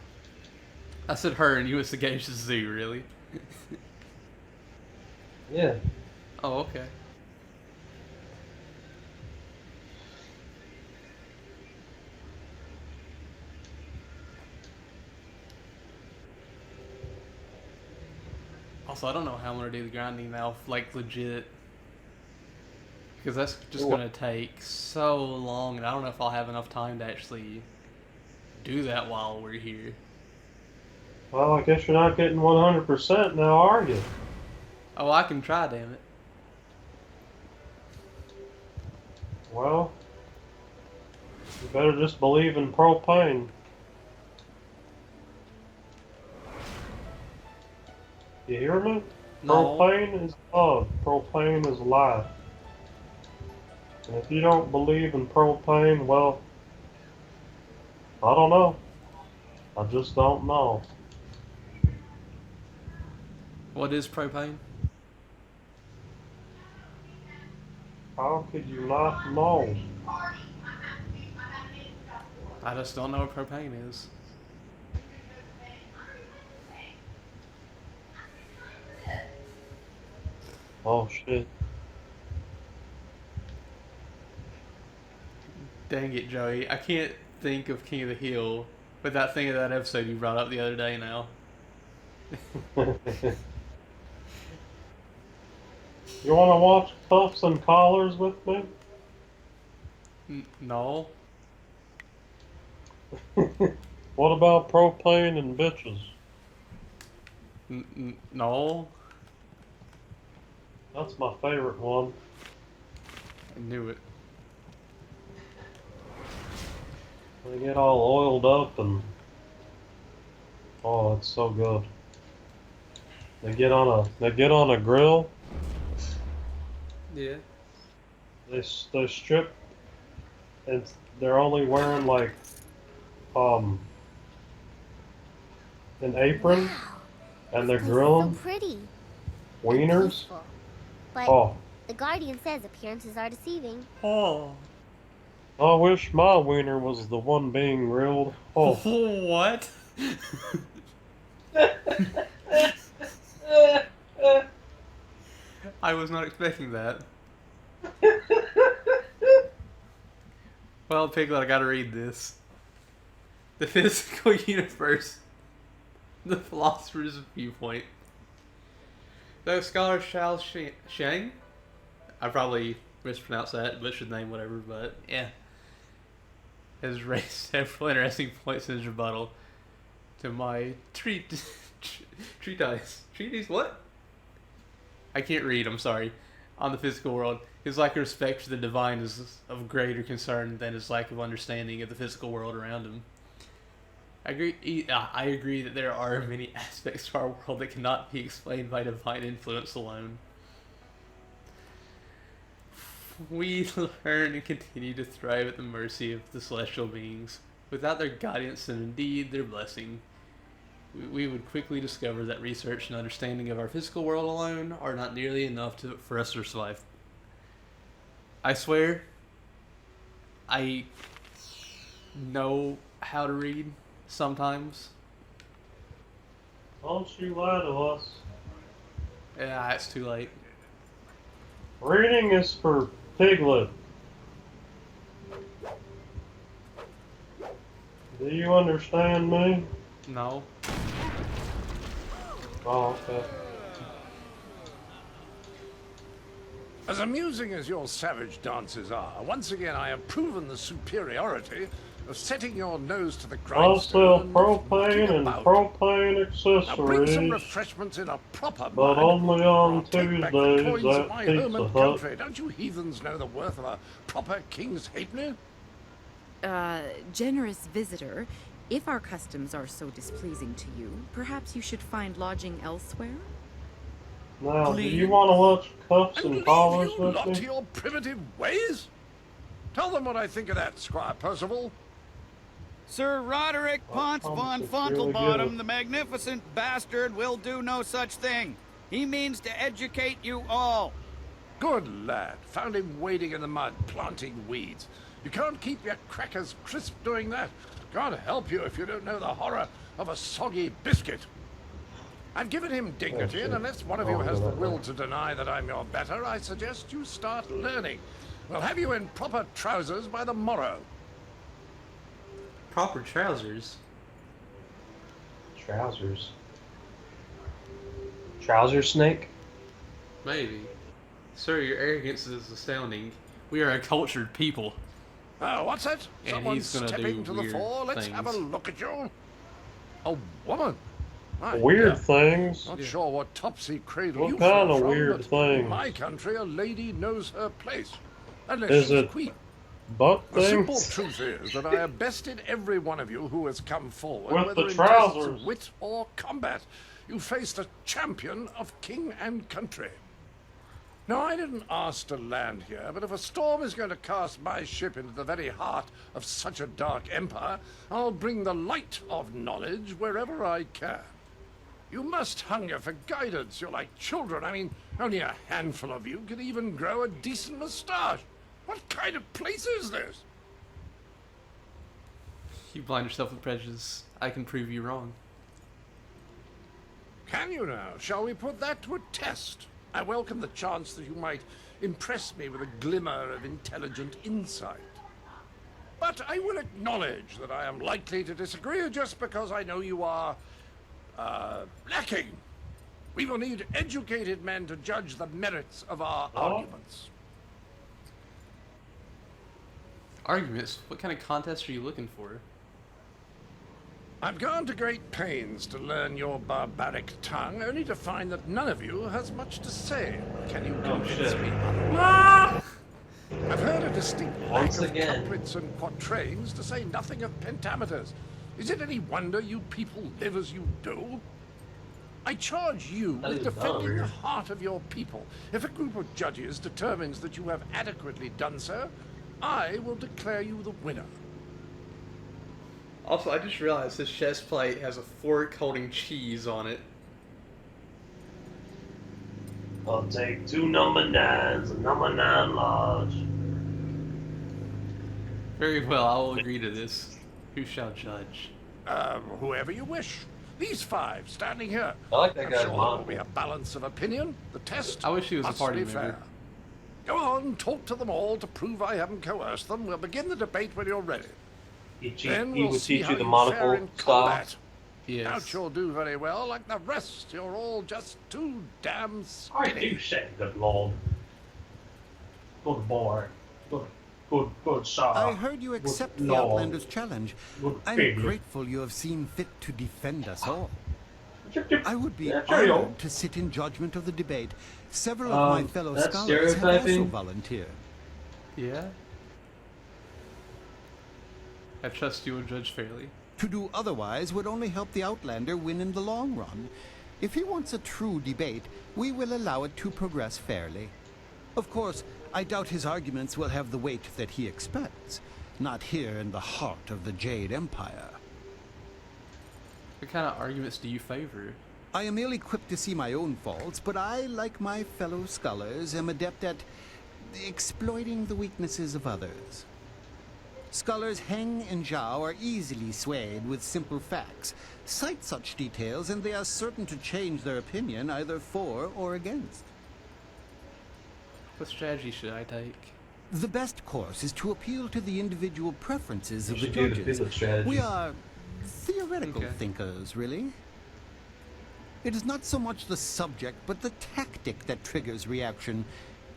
I said her and you went Sagacious Zoo, really? Yeah. Oh, okay. Also, I don't know how I'm going to do the grinding now, like, legit. Because that's just going to take so long, and I don't know if I'll have enough time to actually do that while we're here. Well, I guess you're not getting 100% now, are you? Oh, I can try, damn it. Well, you better just believe in propane. You hear me? No. Propane is love. Propane is life. And if you don't believe in propane, well, I don't know. I just don't know. What is propane? How could you not know? I just don't know what propane is. Oh shit. Dang it, Joey. I can't think of King of the Hill without thinking of that episode you brought up the other day now. You want to watch Cuffs and Collars with me? No. What about propane and bitches? No. That's my favorite one. I knew it. They get all oiled up and oh, it's so good. They get on a grill. Yeah. They strip and they're only wearing like an apron and they're grilling So pretty. wieners. Peaceful. But Oh, the Guardian says appearances are deceiving. Oh. I wish my wiener was the one being grilled. Oh. What? I was not expecting that. Well, Piglet, I gotta read this. The physical universe. The philosopher's viewpoint. Though scholar Shao Sheng, I probably mispronounced that, butchered the name, whatever, but yeah, has raised several interesting points in his rebuttal to my treatise. What? I can't read, I'm sorry. On the physical world, his lack of respect for the divine is of greater concern than his lack of understanding of the physical world around him. I agree that there are many aspects to our world that cannot be explained by divine influence alone. We learn and continue to thrive at the mercy of the celestial beings. Without their guidance and indeed their blessing, we would quickly discover that research and understanding of our physical world alone are not nearly enough for us to survive. I swear, I know how to read sometimes. Don't you lie to us. Yeah, it's too late. Reading is for Piglet. Do you understand me? No. Oh, okay. As amusing as your savage dances are, once again I have proven the superiority of setting your nose to the I'll sell grindstone and propane and about. propane Now bring some accessories, refreshments in a proper but mug, only or on I'll take back the Tuesdays coins of at my Pizza home and Hut. country. Don't you heathens know the worth of a proper king's halfpenny? Generous visitor, if our customs are so displeasing to you, perhaps you should find lodging elsewhere? Now, do you want to watch Cuffs and Collars You with lot to me? your primitive ways? Tell them what I think of that, Squire Percival. Sir Roderick Ponce von Fontelbottom, the magnificent bastard, will do no such thing. He means to educate you all. Good lad. Found him wading in the mud, planting weeds. You can't keep your crackers crisp doing that. Can't help you if you don't know the horror of a soggy biscuit. I've given him dignity, and unless one of you has the will to deny that I'm your better, I suggest you start learning. We'll have you in proper trousers by the morrow. Proper trousers? Trousers. Trouser snake? Maybe. Sir, your arrogance is astounding. We are a cultured people. What's that? And Someone he's gonna stepping do to the weird fore. Let's have a things. look at you. A woman. My Weird dear. things? Not sure what topsy cradle What you kind fell of from, weird but things? In my country, a lady knows her place. Unless Is she's it queen. butt The simple things? truth is that I have bested every one of you who has come forward, With whether the in tests trousers. of wit or combat. You faced a champion of king and country. Now, I didn't ask to land here, but if a storm is going to cast my ship into the very heart of such a dark empire, I'll bring the light of knowledge wherever I can. You must hunger for guidance. You're like children. I mean, only a handful of you can even grow a decent moustache. What kind of place is this? You blind yourself with prejudice. I can prove you wrong. Can you now? Shall we put that to a test? I welcome the chance that you might impress me with a glimmer of intelligent insight. But I will acknowledge that I am likely to disagree just because I know you are, lacking. We will need educated men to judge the merits of our arguments. Arguments? What kind of contest are you looking for? I've gone to great pains to learn your barbaric tongue, only to find that none of you has much to say. Can you convince me otherwise? I've heard a distinct lack Once of again. couplets and quatrains, to say nothing of pentameters. Is it any wonder you people live as you do? I charge you That with is defending weird. the heart of your people. If a group of judges determines that you have adequately done so, I will declare you the winner. Also, I just realized this chest plate has a fork holding cheese on it. I'll take 2 number 9s, a number 9 large. Very well, I will agree to this. Who shall judge? Whoever you wish. These 5 standing here. I like that I'm guy's sure there mom. will be a balance of opinion. The test I wish he was a must party be member. fair. Go on, talk to them all to prove I haven't coerced them. We'll begin the debate when you're ready. Then He we'll would see teach how you the fare monocle in style. combat. Yes. Doubt you'll do very well. Like the rest, you're all just too damn I skinny. do say, good lord. Good boy. Good sir. I heard you Good accept the lord. Outlander's challenge. Good I'm baby. grateful you have seen fit to defend us all. I would be Yeah, cheerio. honored to sit in judgment of the debate. Several of my fellow that's scholars have also stereotyping. volunteered. Yeah? I trust you will judge fairly. To do otherwise would only help the Outlander win in the long run. If he wants a true debate, we will allow it to progress fairly. Of course, I doubt his arguments will have the weight that he expects. Not here in the heart of the Jade Empire. What kind of arguments do you favor? I am ill-equipped to see my own faults, but I, like my fellow scholars, am adept at exploiting the weaknesses of others. Scholars Heng and Zhao are easily swayed with simple facts. Cite such details and they are certain to change their opinion either for or against. What strategy should I take? The best course is to appeal to the individual preferences of the should do the judges. pivot strategy. We are theoretical Okay. thinkers, really. It is not so much the subject, but the tactic that triggers reaction.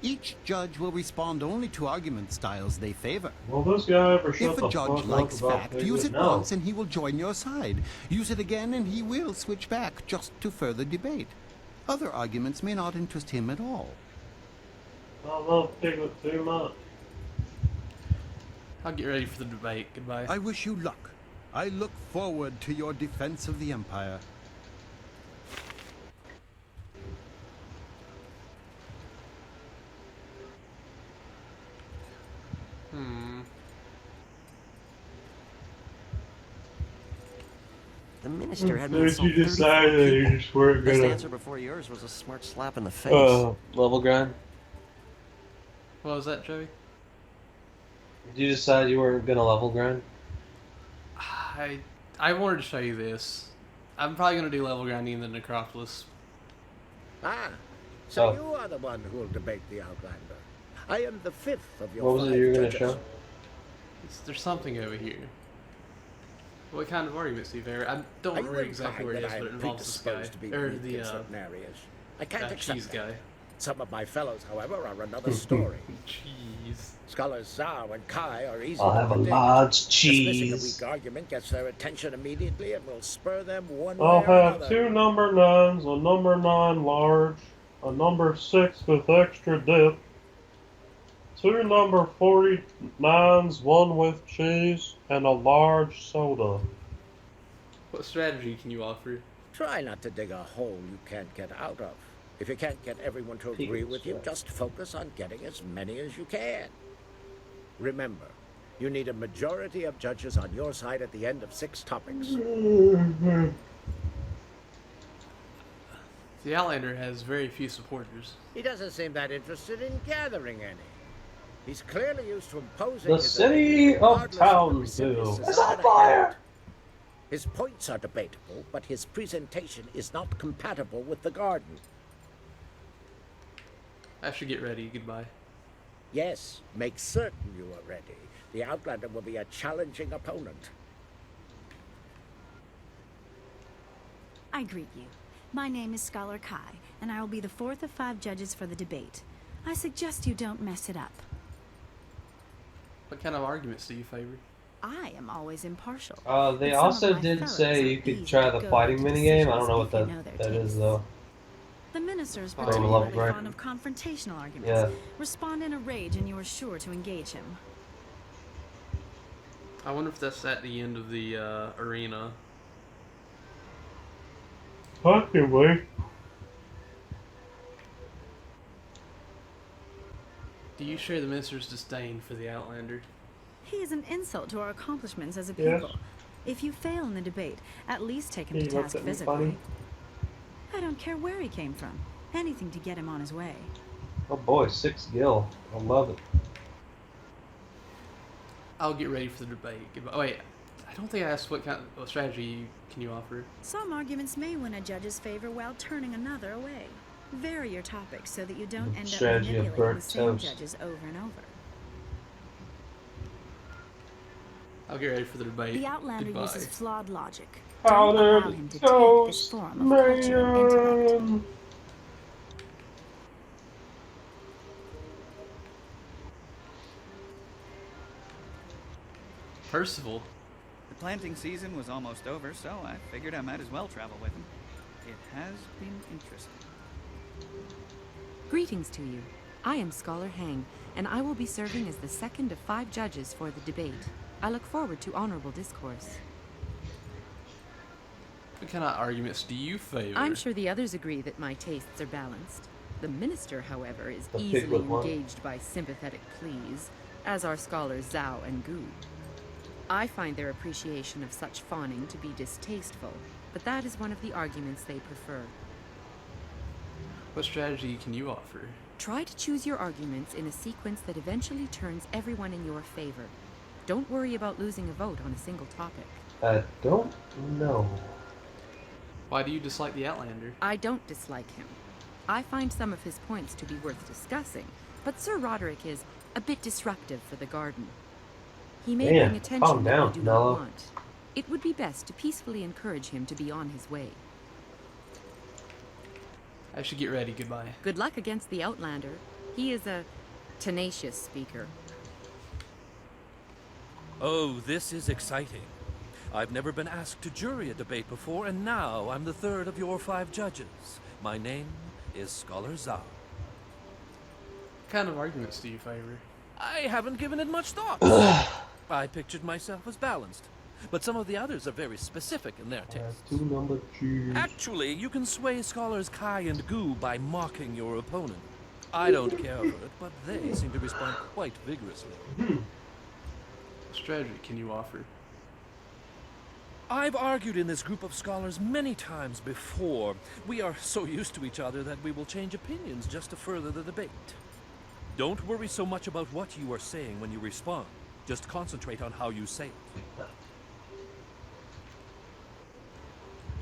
Each judge will respond only to argument styles they favor. Will this guy ever shut If the a judge fuck likes up about fact, Piglet? use it No. once and he will join your side. Use it again and he will switch back just to further debate. Other arguments may not interest him at all. I love Piglet too much. I'll get ready for the debate. Goodbye. I wish you luck. I look forward to your defense of the Empire. The minister had me Did insult you decide 34 that you people. just weren't Best gonna- answer before yours was a smart slap in the face. Level grind? What was that, Joey? Did you decide you weren't gonna level grind? I wanted to show you this. I'm probably gonna do level grinding in the Necropolis. Ah, so Oh. you are the one who will debate the Outlander. I am the fifth of your What was it 5 you were gonna judges. show? There's something over here. What kind of arguments do you favor? I don't Are you remember exactly where it implying is, that but it I am involves this guy. predisposed to be Or weak the in certain areas? I can't accept cheese that. guy. Some of my fellows, however, are another story. Cheese. Scholars Zhao and Kai are easy I'll to have a predict. large Dismissing a cheese. weak argument gets their attention immediately and will spur them one I'll way or have another. 2 number 9s, a number 9 large, a number 6 with extra dip, 2 number 49s, 1 with cheese, and a large soda. What strategy can you offer? Try not to dig a hole you can't get out of. If you can't get everyone to agree with you, just focus on getting as many as you can. Remember, you need a majority of judges on your side at the end of 6 topics. The Outlander has very few supporters. He doesn't seem that interested in gathering any. He's clearly used to imposing The his city opinion of regardless of the Townsville. recipient's It's on desire. fire! His points are debatable, but his presentation is not compatible with the garden. I should get ready. Goodbye. Yes, make certain you are ready. The Outlander will be a challenging opponent. I greet you. My name is Scholar Kai, and I will be the 4th of 5 judges for the debate. I suggest you don't mess it up. What kind of arguments do you favor? I am always impartial. They but some also of my did fellows say are you could easy try to the go fighting to minigame. I don't decisions know if what you know their that is tastes. though. The ministers From particularly Love Grind. fond of confrontational arguments. Yeah. Respond in a rage and you are sure to engage him. I wonder if that's at the end of the arena. Possibly. Do you share the minister's disdain for the Outlander? He is an insult to our accomplishments as a Yes. people. If you fail in the debate, at least take him He to looks task at me physically. funny. I don't care where he came from. Anything to get him on his way. Oh boy, 6 gil. I love it. I'll get ready for the debate. Goodbye. Oh, wait, I don't think I asked what kind of strategy can you offer. Some arguments may win a judge's favor while turning another away. Vary your topics so that you don't end up Strategy of manipulating the burnt same toast. judges over and over. I'll get ready for the debate. The Outlander Goodbye. uses flawed logic. Powdered Don't allow him to take this toast, form of cultural intellect. man. Percival. The planting season was almost over, so I figured I might as well travel with him. It has been interesting. Greetings to you. I am Scholar Hang, and I will be serving as the 2nd of 5 judges for the debate. I look forward to honorable discourse. What kind of arguments do you favor? I'm sure the others agree that my tastes are balanced. The minister, however, is The easily piglet one. engaged by sympathetic pleas, as are scholars Zhao and Gu. I find their appreciation of such fawning to be distasteful, but that is one of the arguments they prefer. What strategy can you offer? Try to choose your arguments in a sequence that eventually turns everyone in your favor. Don't worry about losing a vote on a single topic. I don't know. Why do you dislike the Outlander? I don't dislike him. I find some of his points to be worth discussing, but Sir Roderick is a bit disruptive for the garden. He may Damn, bring attention calm that down, we do Nella. not want. It would be best to peacefully encourage him to be on his way. I should get ready. Goodbye. Good luck against the Outlander. He is a tenacious speaker. Oh, this is exciting. I've never been asked to jury a debate before, and now I'm the third of your 5 judges. My name is Scholar Zhao. What kind of arguments do you favor? I haven't given it much thought. I pictured myself as balanced, but some of the others are very specific in their tastes. Actually, you can sway Scholars Kai and Gu by mocking your opponent. I don't care for it, but they seem to respond quite vigorously. What strategy can you offer? I've argued in this group of scholars many times before. We are so used to each other that we will change opinions just to further the debate. Don't worry so much about what you are saying when you respond. Just concentrate on how you say it.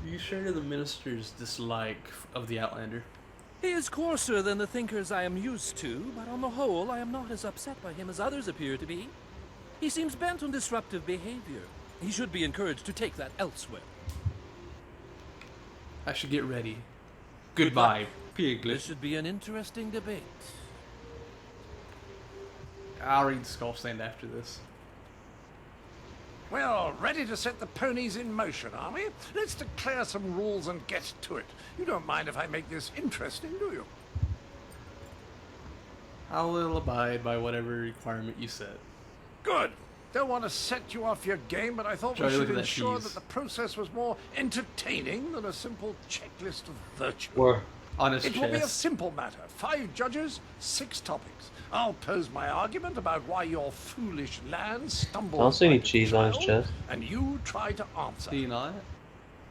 Do you share the minister's dislike of the Outlander? He is coarser than the thinkers I am used to, but on the whole, I am not as upset by him as others appear to be. He seems bent on disruptive behavior. He should be encouraged to take that elsewhere. I should get ready. Goodbye, Piglet. This should be an interesting debate. I'll read the Skull Stand after this. Well, ready to set the ponies in motion, are we? Let's declare some rules and get to it. You don't mind if I make this interesting, do you? I will abide by whatever requirement you set. Good. Don't want to set you off your game, but I thought Joey, we should look at that ensure cheese. that the process was more entertaining than a simple checklist of virtue. Or honest It will be a chess. simple matter. 5 judges, 6 topics. I'll pose my argument about why your foolish land stumbled. I don't see any like a cheese on his child, chest. and you try to answer. Do you not?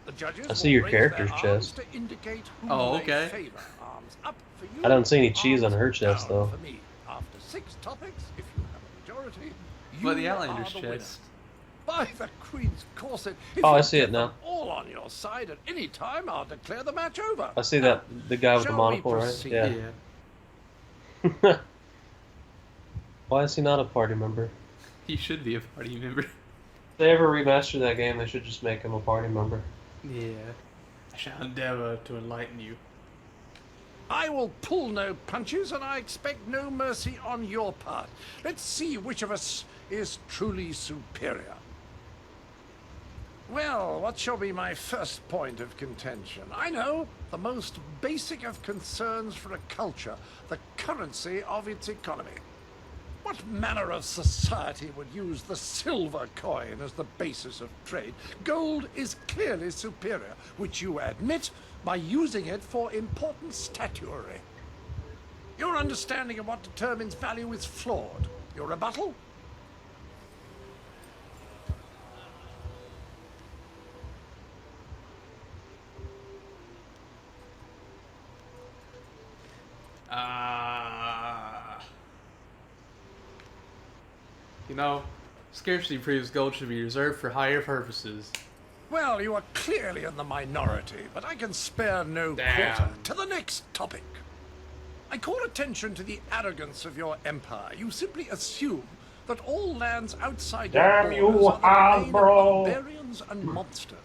The judges I see will your raise character's their arms chest. to indicate who Oh, they okay. favor. Arms up for you. I don't see any cheese on her chest, down though. for me. After 6 topics, if you have a majority, you But the are Outlander's the winner. chest. By the Queen's corset, if Oh, I you see it get now. them all on your side at any time, I'll declare the match over. I see that the guy with the Shall monocle, we right? proceed? Yeah. Why is he not a party member? He should be a party member. If they ever remaster that game, they should just make him a party member. Yeah. I shall endeavor to enlighten you. I will pull no punches, and I expect no mercy on your part. Let's see which of us is truly superior. Well, what shall be my first point of contention? I know, the most basic of concerns for a culture, the currency of its economy. What manner of society would use the silver coin as the basis of trade? Gold is clearly superior, which you admit by using it for important statuary. Your understanding of what determines value is flawed. Your rebuttal? You know, scarcity proves gold should be reserved for higher purposes. Well, you are clearly in the minority, but I can spare no Damn. quarter. To the next topic. I call attention to the arrogance of your empire. You simply assume that all lands outside Damn your borders you, are the domain of Hasbro. barbarians and monsters.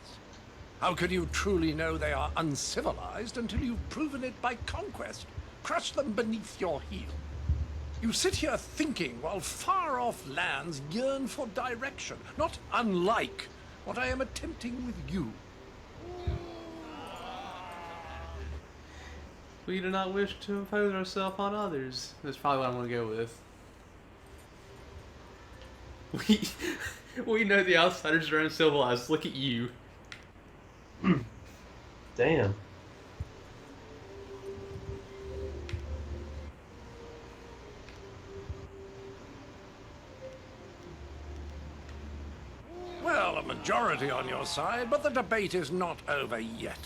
How can you truly know they are uncivilized until you've proven it by conquest? Crush them beneath your heel. You sit here thinking while far-off lands yearn for direction, not unlike what I am attempting with you. We do not wish to impose ourselves on others. That's probably what I'm going to go with. We know the outsiders are uncivilized. Look at you. Damn. Well, a majority on your side, but the debate is not over yet.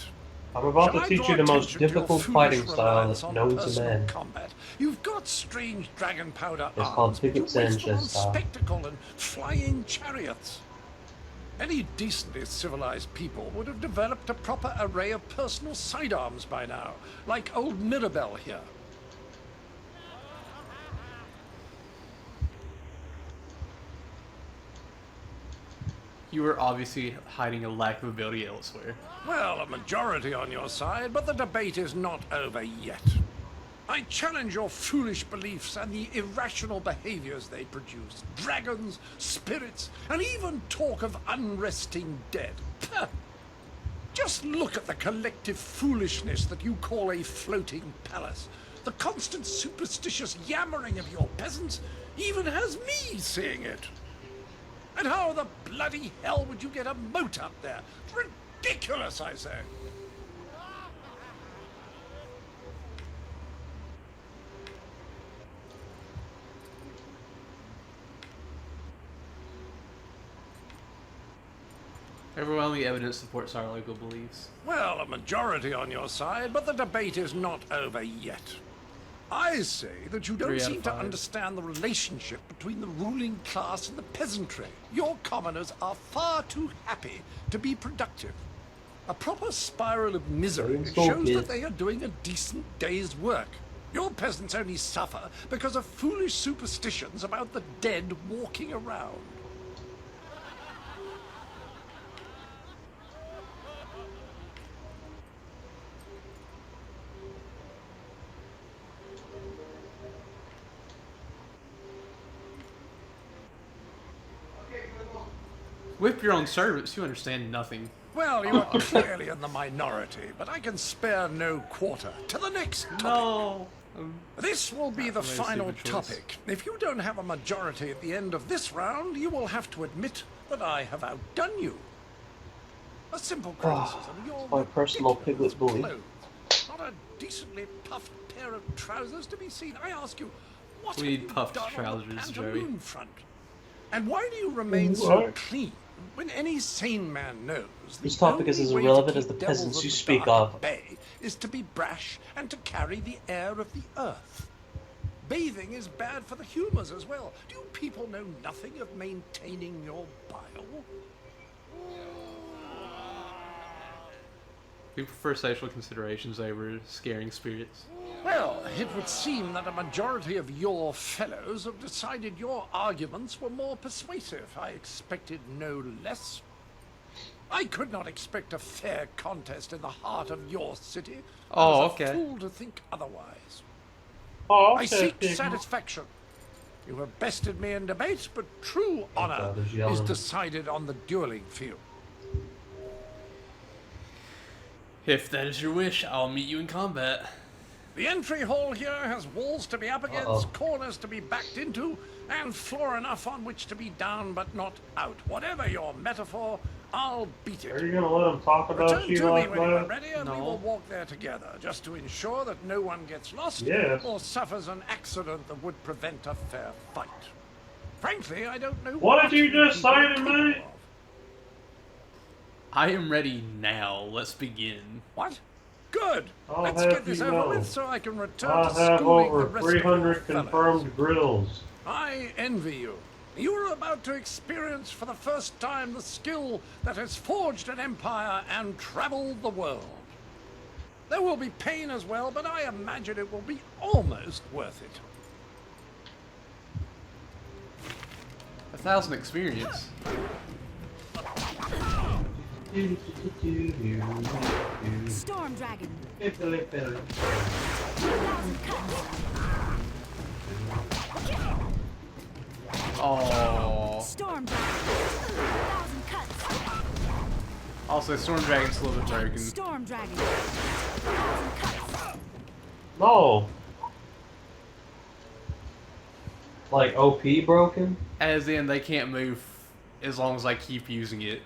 I'm about Shall to I teach draw you the most attention to your difficult foolish fighting style reliance that on known to personal man. combat? You've got strange dragon powder It's called arms, but Picket you waste them on Sanchez style. spectacle and flying chariots. Any decently civilized people would have developed a proper array of personal sidearms by now, like old Mirabelle here. You are obviously hiding a lack of ability elsewhere. Well, a majority on your side, but the debate is not over yet. I challenge your foolish beliefs and the irrational behaviors they produce. Dragons, spirits, and even talk of unresting dead. Pah! Just look at the collective foolishness that you call a floating palace. The constant superstitious yammering of your peasants even has me seeing it. And how the bloody hell would you get a moat up there? Ridiculous, I say. Overwhelming evidence supports our local beliefs. Well, a majority on your side, but the debate is not over yet. I say that you don't seem to understand the relationship between the ruling class and the peasantry. Your commoners are far too happy to be productive. A proper spiral of misery shows that they are doing a decent day's work. Your peasants only suffer because of foolish superstitions about the dead walking around. With your own servants, you understand nothing. Well, you are clearly in the minority, but I can spare no quarter. To the next topic. No. This will be the final topic. If you don't have a majority at the end of this round, you will have to admit that I have outdone you. A simple criticism. You're my personal piglet bully. Not a decently puffed pair of trousers to be seen. I ask you, what We have need you puffed done trousers, on the Joey. pantaloon front? And why do you remain so clean when any sane man knows This topic is as only way irrelevant to as the keep devils peasants at you the speak dark of. bay is to be brash and to carry the air of the earth. Bathing is bad for the humors as well. Do you people know nothing of maintaining your bile? We prefer social considerations over scaring spirits. Well, it would seem that a majority of your fellows have decided your arguments were more persuasive. I expected no less. I could not expect a fair contest in the heart of your city. Oh, I was okay. a fool to think otherwise. Oh, okay, I seek Piglet. satisfaction. You have bested me in debate, but true honor God, there's is yelling. decided on the dueling field. If that is your wish, I'll meet you in combat. The entry hall here has walls to be up against, corners to be backed into, and floor enough on which to be down but not out. Whatever your metaphor, I'll beat it. Are you gonna let him talk about Return you to me like when you are that? ready, and we will walk there together, just to ensure that no one gets lost Yes. or suffers an accident that would prevent a fair fight. Frankly, I don't know What did you just say to me? I am ready now. Let's begin. What? Good. I'll Let's have get this you over know, with so I can return I to have schooling the over rest of your 300 fellows. confirmed grills. I envy you. You are about to experience for the first time the skill that has forged an empire and traveled the world. There will be pain as well, but I imagine it will be almost worth it. 1,000 experience. Storm Dragon. Oh. Storm Dragon. 1,000 cuts. Also, Storm Dragon's a little bit broken. Storm Dragon. 1,000 cuts. No. Like OP broken? As in, they can't move as long as I keep using it.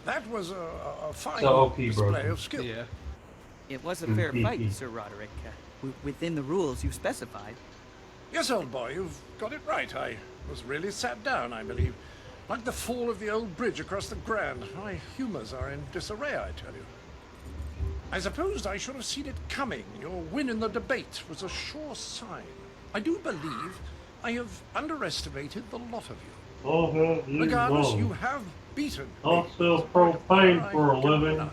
That was a fine So OP display broken. of skill. Yeah. It was a fair fight, Sir Roderick. Within the rules you specified. Yes, old boy, you've got it right. I was really sat down, I believe. Like the fall of the old bridge across the Grand. My humors are in disarray, I tell you. I supposed I should have seen it coming. Your win in the debate was a sure sign. I do believe I have underestimated the lot of you. Oh, have you Regardless, know. you have beaten I'll me. sell propane for a living.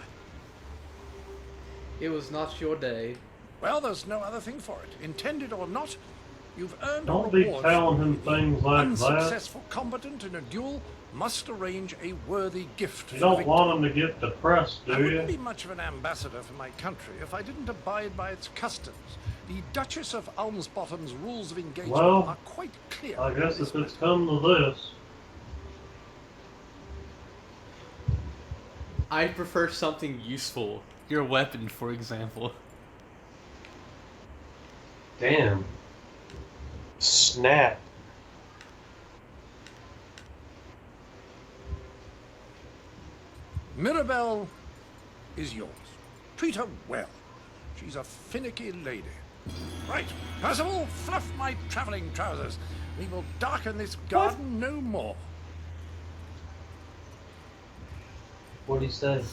It was not your day. Well, there's no other thing for it. Intended or not, you've earned Don't a be reward. telling him things like that. Unsuccessful combatant in a duel must arrange a worthy gift. You for don't victory. want him to get depressed, I do wouldn't you? be much of an ambassador for my country if I didn't abide by its customs. The Duchess of Almsbottom's rules of engagement Well, are quite clear. I guess if it's come to this. I prefer something useful. Your weapon, for example. Damn. Snap. Mirabelle is yours. Treat her well. She's a finicky lady. Right, Percival, fluff my traveling trousers. We will darken this garden no more. What'd he say?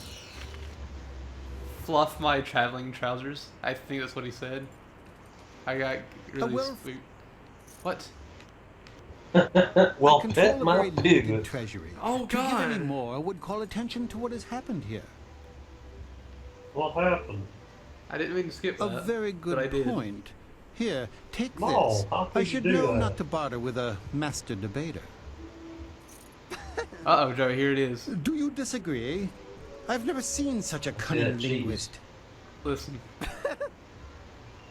Fluff my traveling trousers. I think that's what he said. I got really spooked. What? Well, I control pet a my very limited pig. treasury. Oh, To give God. any more would call attention to what has happened here. What happened? I didn't mean to skip that. A very but I good did. point. Here, take No, this. how could I you should do know that? not to barter with a master debater. Uh-oh, Joey, here it is. Do you disagree? I've never seen such a cunning geez. linguist. Listen.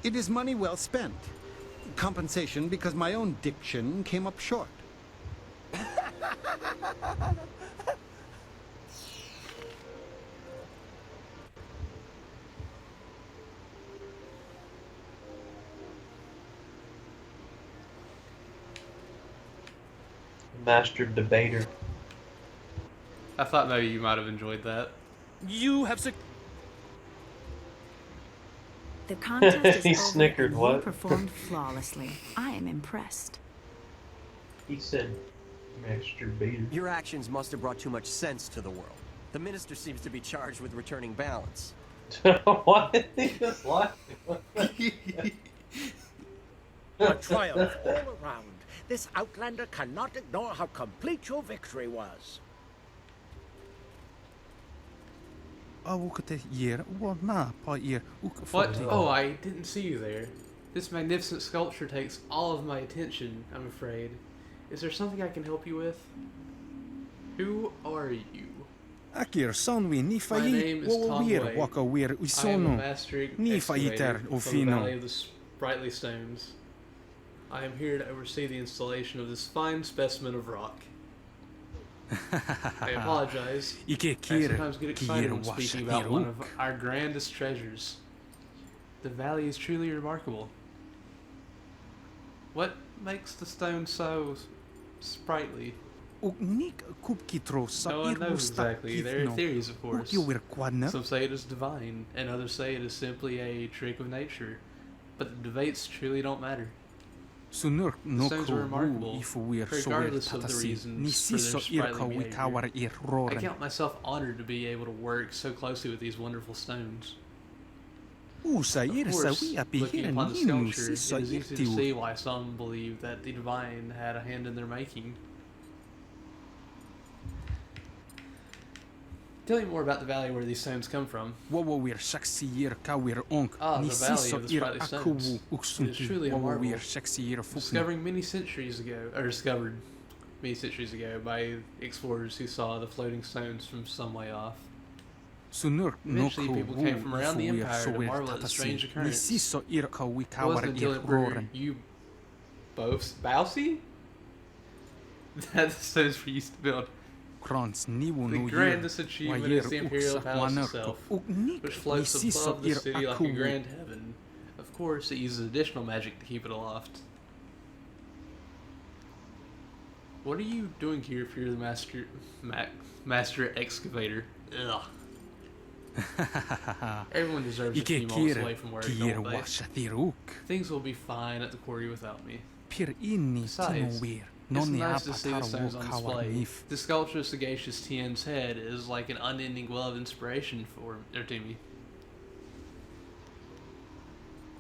It is money well spent. Compensation because my own diction came up short. Master debater. I thought maybe you might have enjoyed that. You have The contest is He over snickered, and what? You performed flawlessly. I am impressed. He said, Master debater. Your actions must have brought too much sense to the world. The minister seems to be charged with returning balance. Why did he just laugh? A triumph all around. This outlander cannot ignore how complete your victory was. What? Oh, I didn't see you there. This magnificent sculpture takes all of my attention, I'm afraid. Is there something I can help you with? Who are you? My name is Tom Way. I am a master excavator from the Valley of the Sprightly Stones. I am here to oversee the installation of this fine specimen of rock. I apologize. I sometimes get excited when speaking about one of our grandest treasures. The valley is truly remarkable. What makes the stone so sprightly? No one knows exactly. There are theories, of course. Some say it is divine, and others say it is simply a trick of nature. But the debates truly don't matter. The stones are remarkable, regardless of the reasons for their sprightly behavior. I count myself honored to be able to work so closely with these wonderful stones. Of course, looking upon the sculpture, it is easy to see why some believe that the divine had a hand in their making. Tell me more about the valley where these stones come from. Ah, the valley of the Sprightly Stones. It is truly a marvel. Discovered many centuries ago by explorers who saw the floating stones from some way off. Eventually, people came from around the Empire to marvel at the strange occurrence. It wasn't until Emperor Bowsy that the stones were used to build. The grandest achievement is the Imperial Palace itself, which floats above the city like a grand heaven. Of course, it uses additional magic to keep it aloft. What are you doing here if you're the master excavator? Ugh. Everyone deserves a few moments away from work, don't they? Things will be fine at the quarry without me. Besides, it's nice to see the stones on display. The sculpture of Sagacious Tien's head is like an unending well of inspiration to me.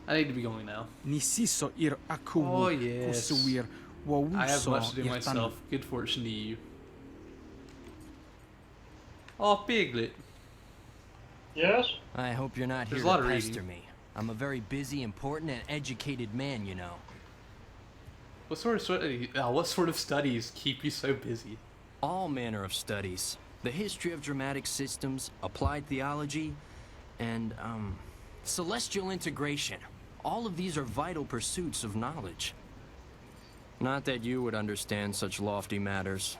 I need to be going now. Oh yes. I have much to do myself. Good fortune to you. Oh, Piglet. Yes? I hope you're not There's here a lot to of pester reading. me. I'm a very busy, important, and educated man, you know. What sort of studies keep you so busy? All manner of studies. The history of dramatic systems, applied theology, and, celestial integration. All of these are vital pursuits of knowledge. Not that you would understand such lofty matters.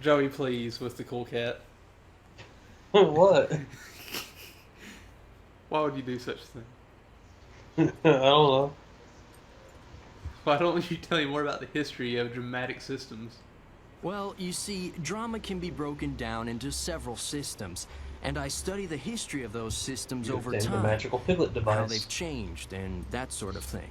Joey, please, with the cool cat. What? Why would you do such a thing? I don't know. Why don't you tell me more about the history of dramatic systems? Well, you see, drama can be broken down into several systems, and I study the history of those systems over time. The magical pivot device. How they've changed and that sort of thing.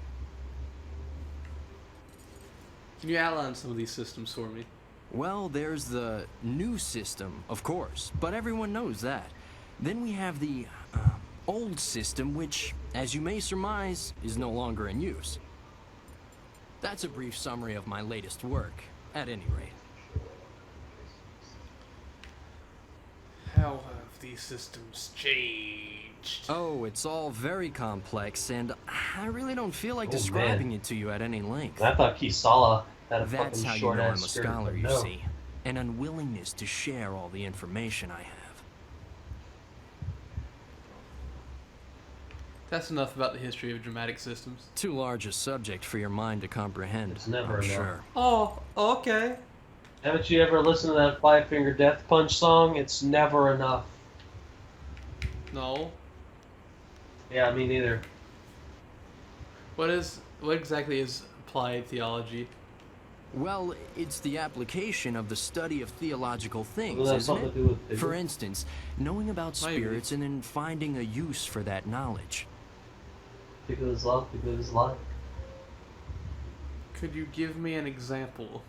Can you outline some of these systems for me? Well, there's the new system, of course, but everyone knows that. Then we have the old system, which, as you may surmise, is no longer in use. That's a brief summary of my latest work, at any rate. How have these systems changed? Oh, it's all very complex, and I really don't feel like describing it to you at any length. I thought Kisala had a That's fucking how you short know I'm a ass skirt. scholar, you No. see. An unwillingness to share all the information I have. That's enough about the history of dramatic systems. Too large a subject for your mind to comprehend, It's never I'm enough. sure. Oh, okay. Haven't you ever listened to that Five Finger Death Punch song? It's never enough. No. Yeah, me neither. What exactly is applied theology? Well, it's the application of the study of theological things, Does that have isn't something it? to do with physics? For instance, knowing about Maybe. spirits and then finding a use for that knowledge. Because it's love, because it's life. Could you give me an example?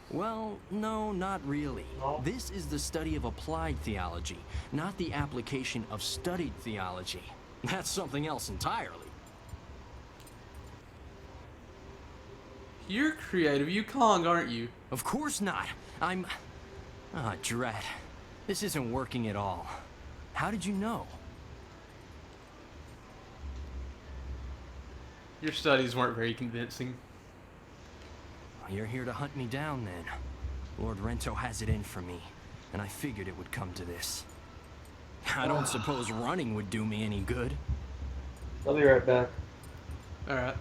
Well, no, not really. This is the study of applied theology, not the application of studied theology. That's something else entirely. You're creative Yukong, aren't you? Of course not. I'm... Ah, dread. This isn't working at all. How did you know? Your studies weren't very convincing. You're here to hunt me down, then. Lord Rento has it in for me, and I figured it would come to this. I don't suppose running would do me any good. I'll be right back. Alright.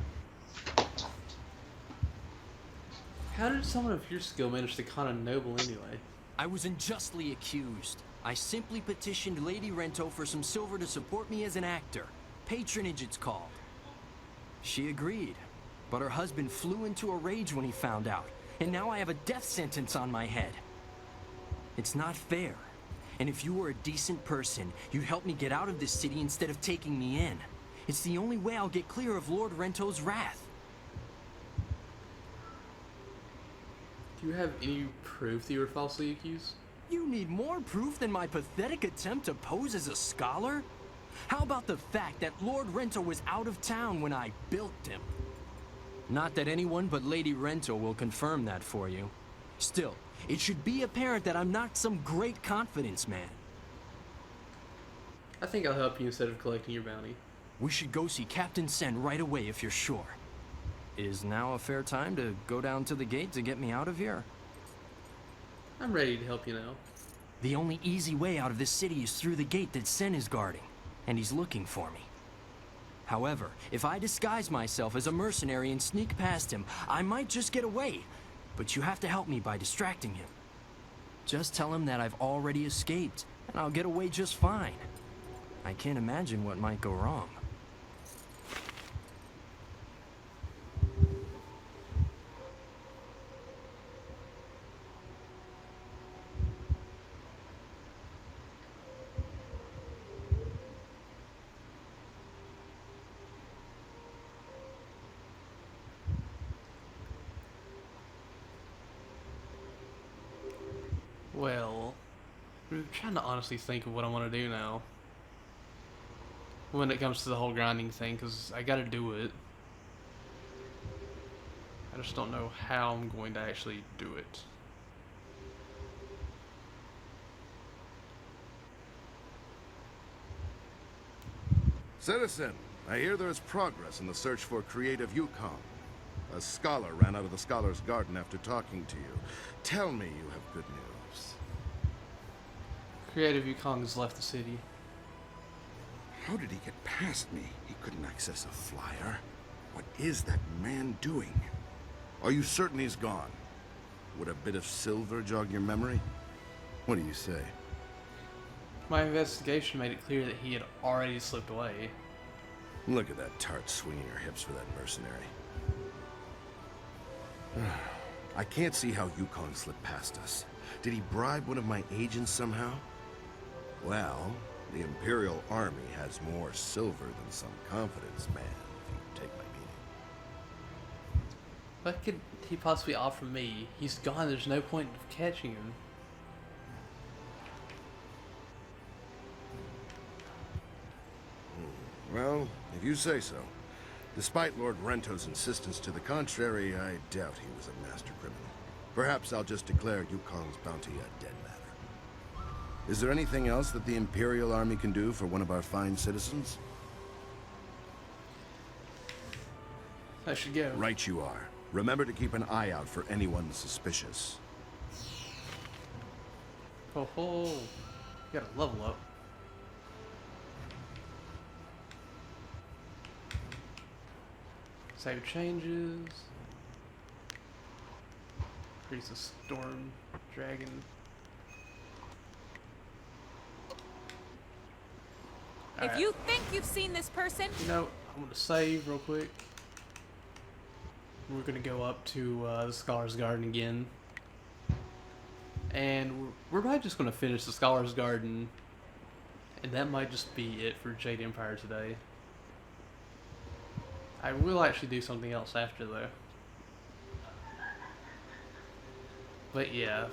How did someone of your skill manage to con a noble anyway? I was unjustly accused. I simply petitioned Lady Rento for some silver to support me as an actor. Patronage, it's called. She agreed, but her husband flew into a rage when he found out, and now I have a death sentence on my head. It's not fair. And if you were a decent person, you'd help me get out of this city instead of taking me in. It's the only way I'll get clear of Lord Rento's wrath. Do you have any proof that you were falsely accused? You need more proof than my pathetic attempt to pose as a scholar? How about the fact that Lord Rento was out of town when I built him? Not that anyone but Lady Rento will confirm that for you. Still, it should be apparent that I'm not some great confidence man. I think I'll help you instead of collecting your bounty. We should go see Captain Sen right away if you're sure. Is now a fair time to go down to the gate to get me out of here? I'm ready to help you now. The only easy way out of this city is through the gate that Sen is guarding, and he's looking for me. However, if I disguise myself as a mercenary and sneak past him, I might just get away. But you have to help me by distracting him. Just tell him that I've already escaped, and I'll get away just fine. I can't imagine what might go wrong. Well, I'm trying to honestly think of what I want to do now. When it comes to the whole grinding thing, because I gotta do it. I just don't know how I'm going to actually do it. Citizen, I hear there is progress in the search for creative Yukong. A scholar ran out of the Scholar's Garden after talking to you. Tell me you have good news. Creative Yukong has left the city. How did he get past me? He couldn't access a flyer. What is that man doing? Are you certain he's gone? Would a bit of silver jog your memory? What do you say? My investigation made it clear that he had already slipped away. Look at that tart swinging her hips for that mercenary. I can't see how Yukon slipped past us. Did he bribe one of my agents somehow? Well, the Imperial Army has more silver than some confidence man, if you take my meaning. What could he possibly offer me? He's gone, there's no point of catching him. Well, if you say so. Despite Lord Rento's insistence to the contrary, I doubt he was a master criminal. Perhaps I'll just declare Yukon's bounty a dead matter. Is there anything else that the Imperial Army can do for one of our fine citizens? I should go. Right you are. Remember to keep an eye out for anyone suspicious. Oh ho! You gotta level up. Save changes. Increase the storm dragon. If you think you've seen this person, You know, I'm gonna save real quick. We're gonna go up to the Scholar's Garden again. And we're probably just gonna finish the Scholar's Garden. And that might just be it for Jade Empire today. I will actually do something else after though. But yeah.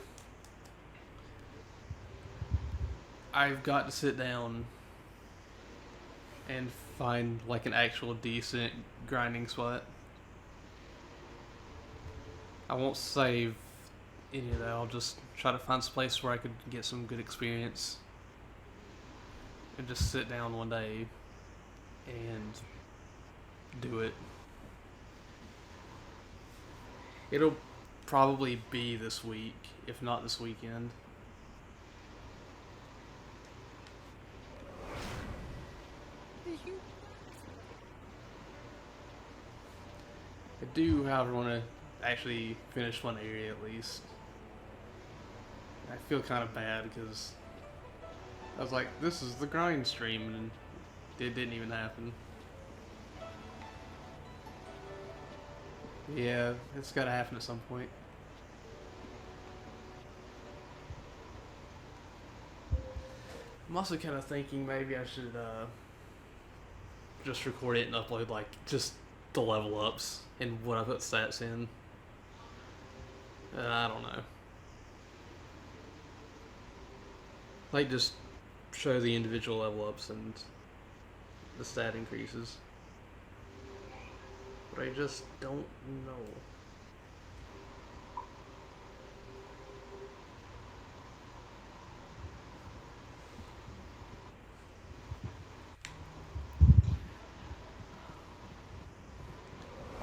I've got to sit down and find like an actual decent grinding spot. I won't save any of that. I'll just try to find some place where I could get some good experience and just sit down one day and do it. It'll probably be this week, if not this weekend. I do, however, want to actually finish one area at least. I feel kind of bad because I was like, this is the grind stream, and it didn't even happen. Yeah, it's gotta happen at some point. I'm also kind of thinking maybe I should just record it and upload like just the level ups and what I put stats in. I don't know. Like just show the individual level ups and the stat increases. But I just don't know.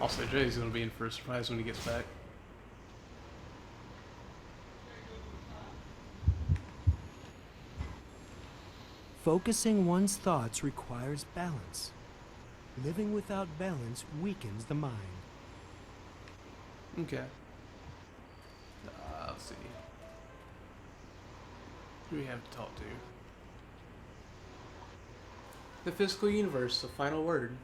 Also, Jay's gonna be in for a surprise when he gets back. Focusing one's thoughts requires balance. Living without balance weakens the mind. Okay. Let's see. Who do we have to talk to? The physical universe, the final word.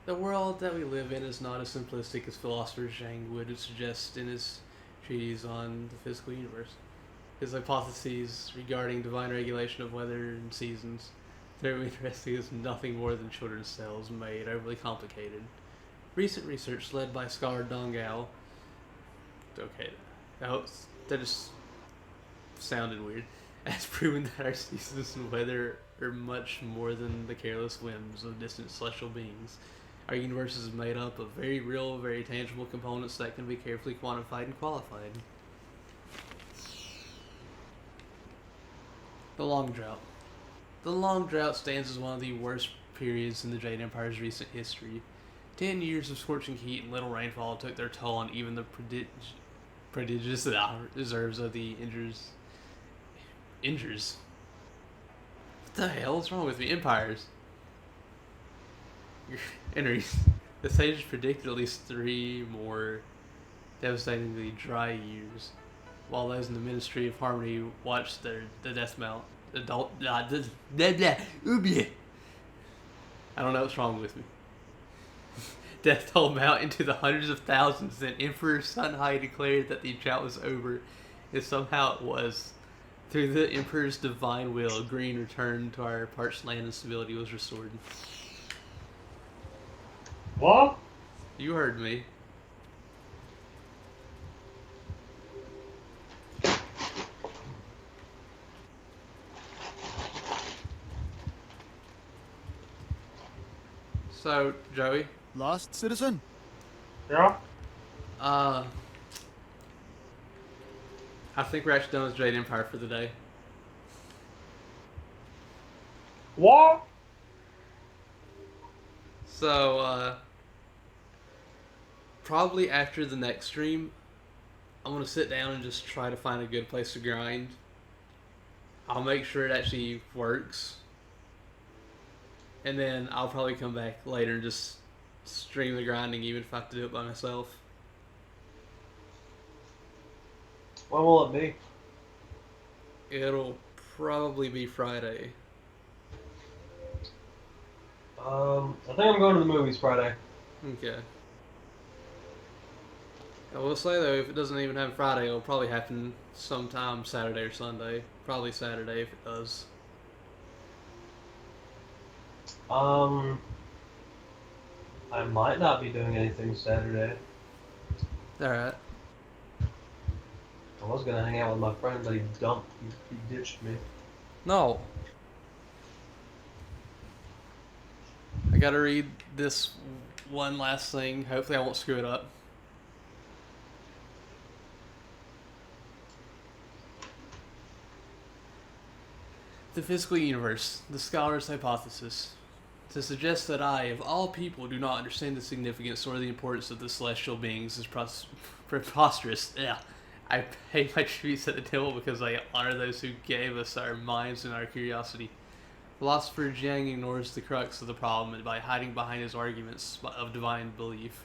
The world that we live in is not as simplistic as philosopher Zhang would suggest in his treatise on the physical universe. His hypotheses regarding divine regulation of weather and seasons, though interesting, is nothing more than children's tales made overly complicated. Recent research led by scholar Dong Gao. Okay, that just sounded weird. Has proven that our seasons and weather are much more than the careless whims of distant celestial beings. Our universe is made up of very real, very tangible components that can be carefully quantified and qualified. The Long Drought. The Long Drought stands as one of the worst periods in the Jade Empire's recent history. 10 years of scorching heat and little rainfall took their toll on even the prodigious reserves of the What the hell is wrong with me? Empires. entries, the sages predicted at least 3 more devastatingly dry years, while those in the Ministry of Harmony watched the death mount. I don't know what's wrong with me. Death toll mount into the hundreds of thousands, and Emperor Sunhai declared that the drought was over, and somehow it was. Through the Emperor's divine will, green returned to our parched land and stability was restored. What? You heard me. So, Joey? Lost citizen? Yeah? I think we're actually done with Jade Empire for the day. What? So, probably after the next stream, I'm going to sit down and just try to find a good place to grind. I'll make sure it actually works. And then I'll probably come back later and just stream the grinding, even if I have to do it by myself. When will it be? It'll probably be Friday. I think I'm going to the movies Friday. Okay. I will say though, if it doesn't even happen Friday, it'll probably happen sometime Saturday or Sunday. Probably Saturday if it does. I might not be doing anything Saturday. Alright. I was gonna hang out with my friend, but he ditched me. No. I gotta read this one last thing. Hopefully I won't screw it up. The physical universe, the scholar's hypothesis. To suggest that I, of all people, do not understand the significance or the importance of the celestial beings is preposterous. Yeah. I pay my tributes at the temple because I honor those who gave us our minds and our curiosity. Philosopher Jiang ignores the crux of the problem by hiding behind his arguments of divine belief.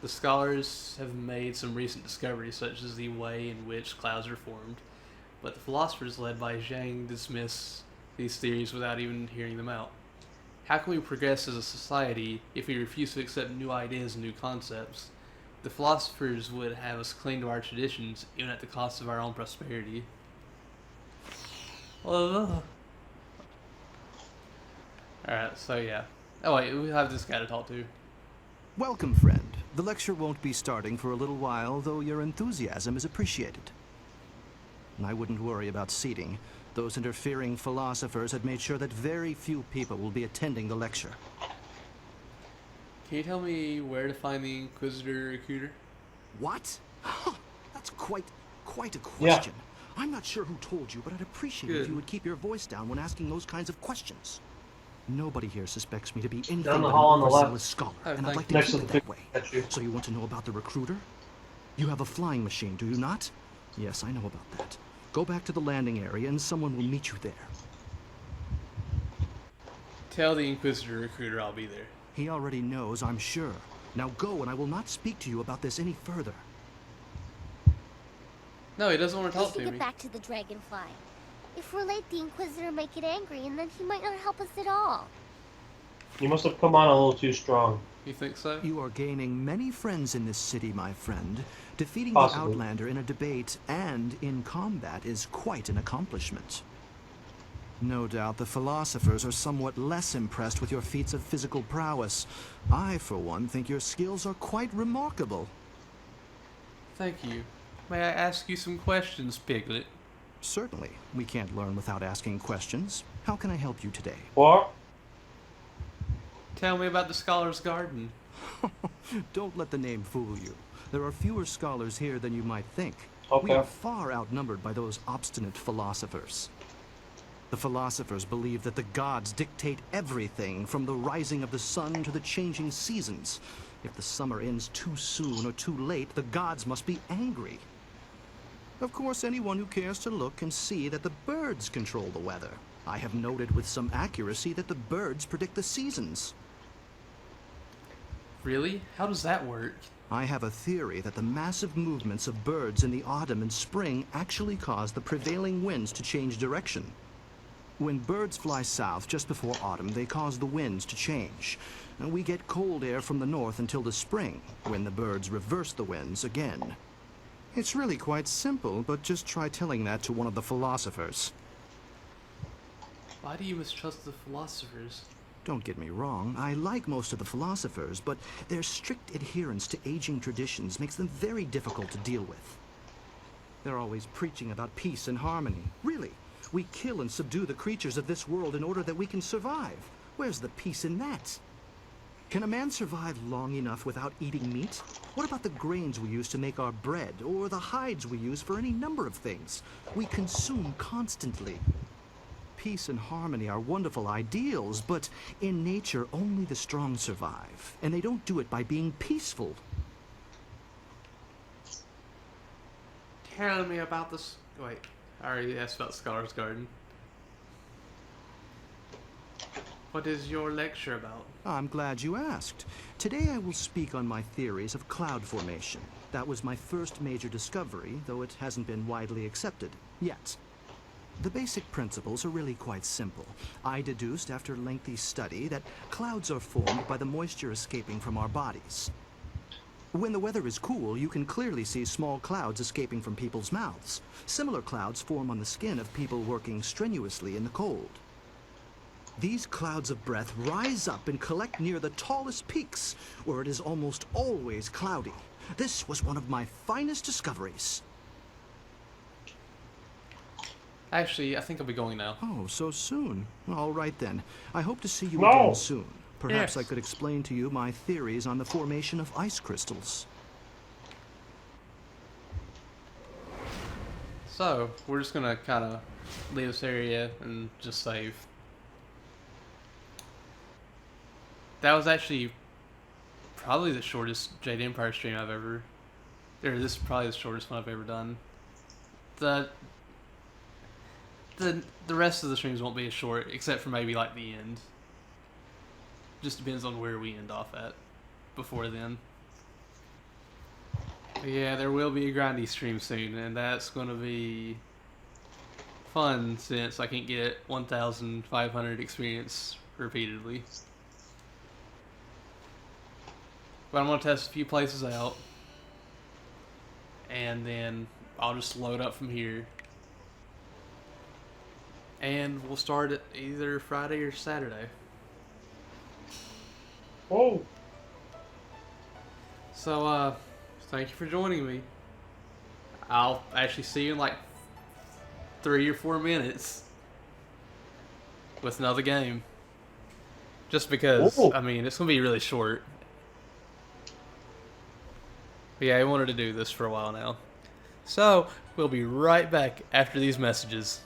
The scholars have made some recent discoveries, such as the way in which clouds are formed, but the philosophers led by Jiang dismiss these theories without even hearing them out. How can we progress as a society if we refuse to accept new ideas and new concepts? The philosophers would have us cling to our traditions, even at the cost of our own prosperity. Alright, so yeah. Oh wait, we have this guy to talk to. Welcome, friend. The lecture won't be starting for a little while, though your enthusiasm is appreciated. I wouldn't worry about seating. Those interfering philosophers had made sure that very few people will be attending the lecture. Can you tell me where to find the Inquisitor Recruiter? What? That's quite a question. Yeah. I'm not sure who told you, but I'd appreciate it if you would keep your voice down when asking those kinds of questions. Nobody here suspects me to be anything but an overzealous scholar, and I'd like to keep it that way. So you want to know about the Recruiter? You have a flying machine, do you not? Yes, I know about that. Go back to the landing area and someone will meet you there. Tell the Inquisitor Recruiter I'll be there. He already knows, I'm sure. Now go, and I will not speak to you about this any further. No, he doesn't want to talk to me. Get back to the dragonfly. If we're late, the Inquisitor might get angry, and then he might not help us at all. You must have come on a little too strong. You think so? You are gaining many friends in this city, my friend. Defeating Possibly. the Outlander in a debate and in combat is quite an accomplishment. No doubt the philosophers are somewhat less impressed with your feats of physical prowess. I, for one, think your skills are quite remarkable. Thank you. May I ask you some questions, Piglet? Certainly. We can't learn without asking questions. How can I help you today? What? Tell me about the Scholar's Garden. Don't let the name fool you. There are fewer scholars here than you might think. Okay. We are far outnumbered by those obstinate philosophers. The philosophers believe that the gods dictate everything, from the rising of the sun to the changing seasons. If the summer ends too soon or too late, the gods must be angry. Of course, anyone who cares to look can see that the birds control the weather. I have noted with some accuracy that the birds predict the seasons. Really? How does that work? I have a theory that the massive movements of birds in the autumn and spring actually cause the prevailing winds to change direction. When birds fly south just before autumn, they cause the winds to change. And we get cold air from the north until the spring, when the birds reverse the winds again. It's really quite simple, but just try telling that to one of the philosophers. Why do you mistrust the philosophers? Don't get me wrong, I like most of the philosophers, but their strict adherence to aging traditions makes them very difficult to deal with. They're always preaching about peace and harmony. Really, we kill and subdue the creatures of this world in order that we can survive. Where's the peace in that? Can a man survive long enough without eating meat? What about the grains we use to make our bread, or the hides we use for any number of things? We consume constantly. Peace and harmony are wonderful ideals, but in nature, only the strong survive. And they don't do it by being peaceful. Tell me about this. Wait, I already asked about Scholar's Garden. What is your lecture about? I'm glad you asked. Today I will speak on my theories of cloud formation. That was my first major discovery, though it hasn't been widely accepted yet. The basic principles are really quite simple. I deduced after lengthy study that clouds are formed by the moisture escaping from our bodies. When the weather is cool, you can clearly see small clouds escaping from people's mouths. Similar clouds form on the skin of people working strenuously in the cold. These clouds of breath rise up and collect near the tallest peaks, where it is almost always cloudy. This was one of my finest discoveries. Actually, I think I'll be going now. Oh, so soon. All right then. I hope to see you No. again soon. Perhaps Yes. I could explain to you my theories on the formation of ice crystals. So, we're just gonna kind of leave this area and just save. That was actually probably the shortest Jade Empire stream I've ever... this is probably the shortest one I've ever done. The rest of the streams won't be as short, except for maybe like the end. Just depends on where we end off at before then. But yeah, there will be a grindy stream soon, and that's going to be fun since I can get 1,500 experience repeatedly. But I'm going to test a few places out, and then I'll just load up from here. And we'll start it either Friday or Saturday. Oh. So, thank you for joining me. I'll actually see you in like 3 or 4 minutes with another game. Just because, Ooh. I mean, it's going to be really short. But yeah, I wanted to do this for a while now. So, we'll be right back after these messages.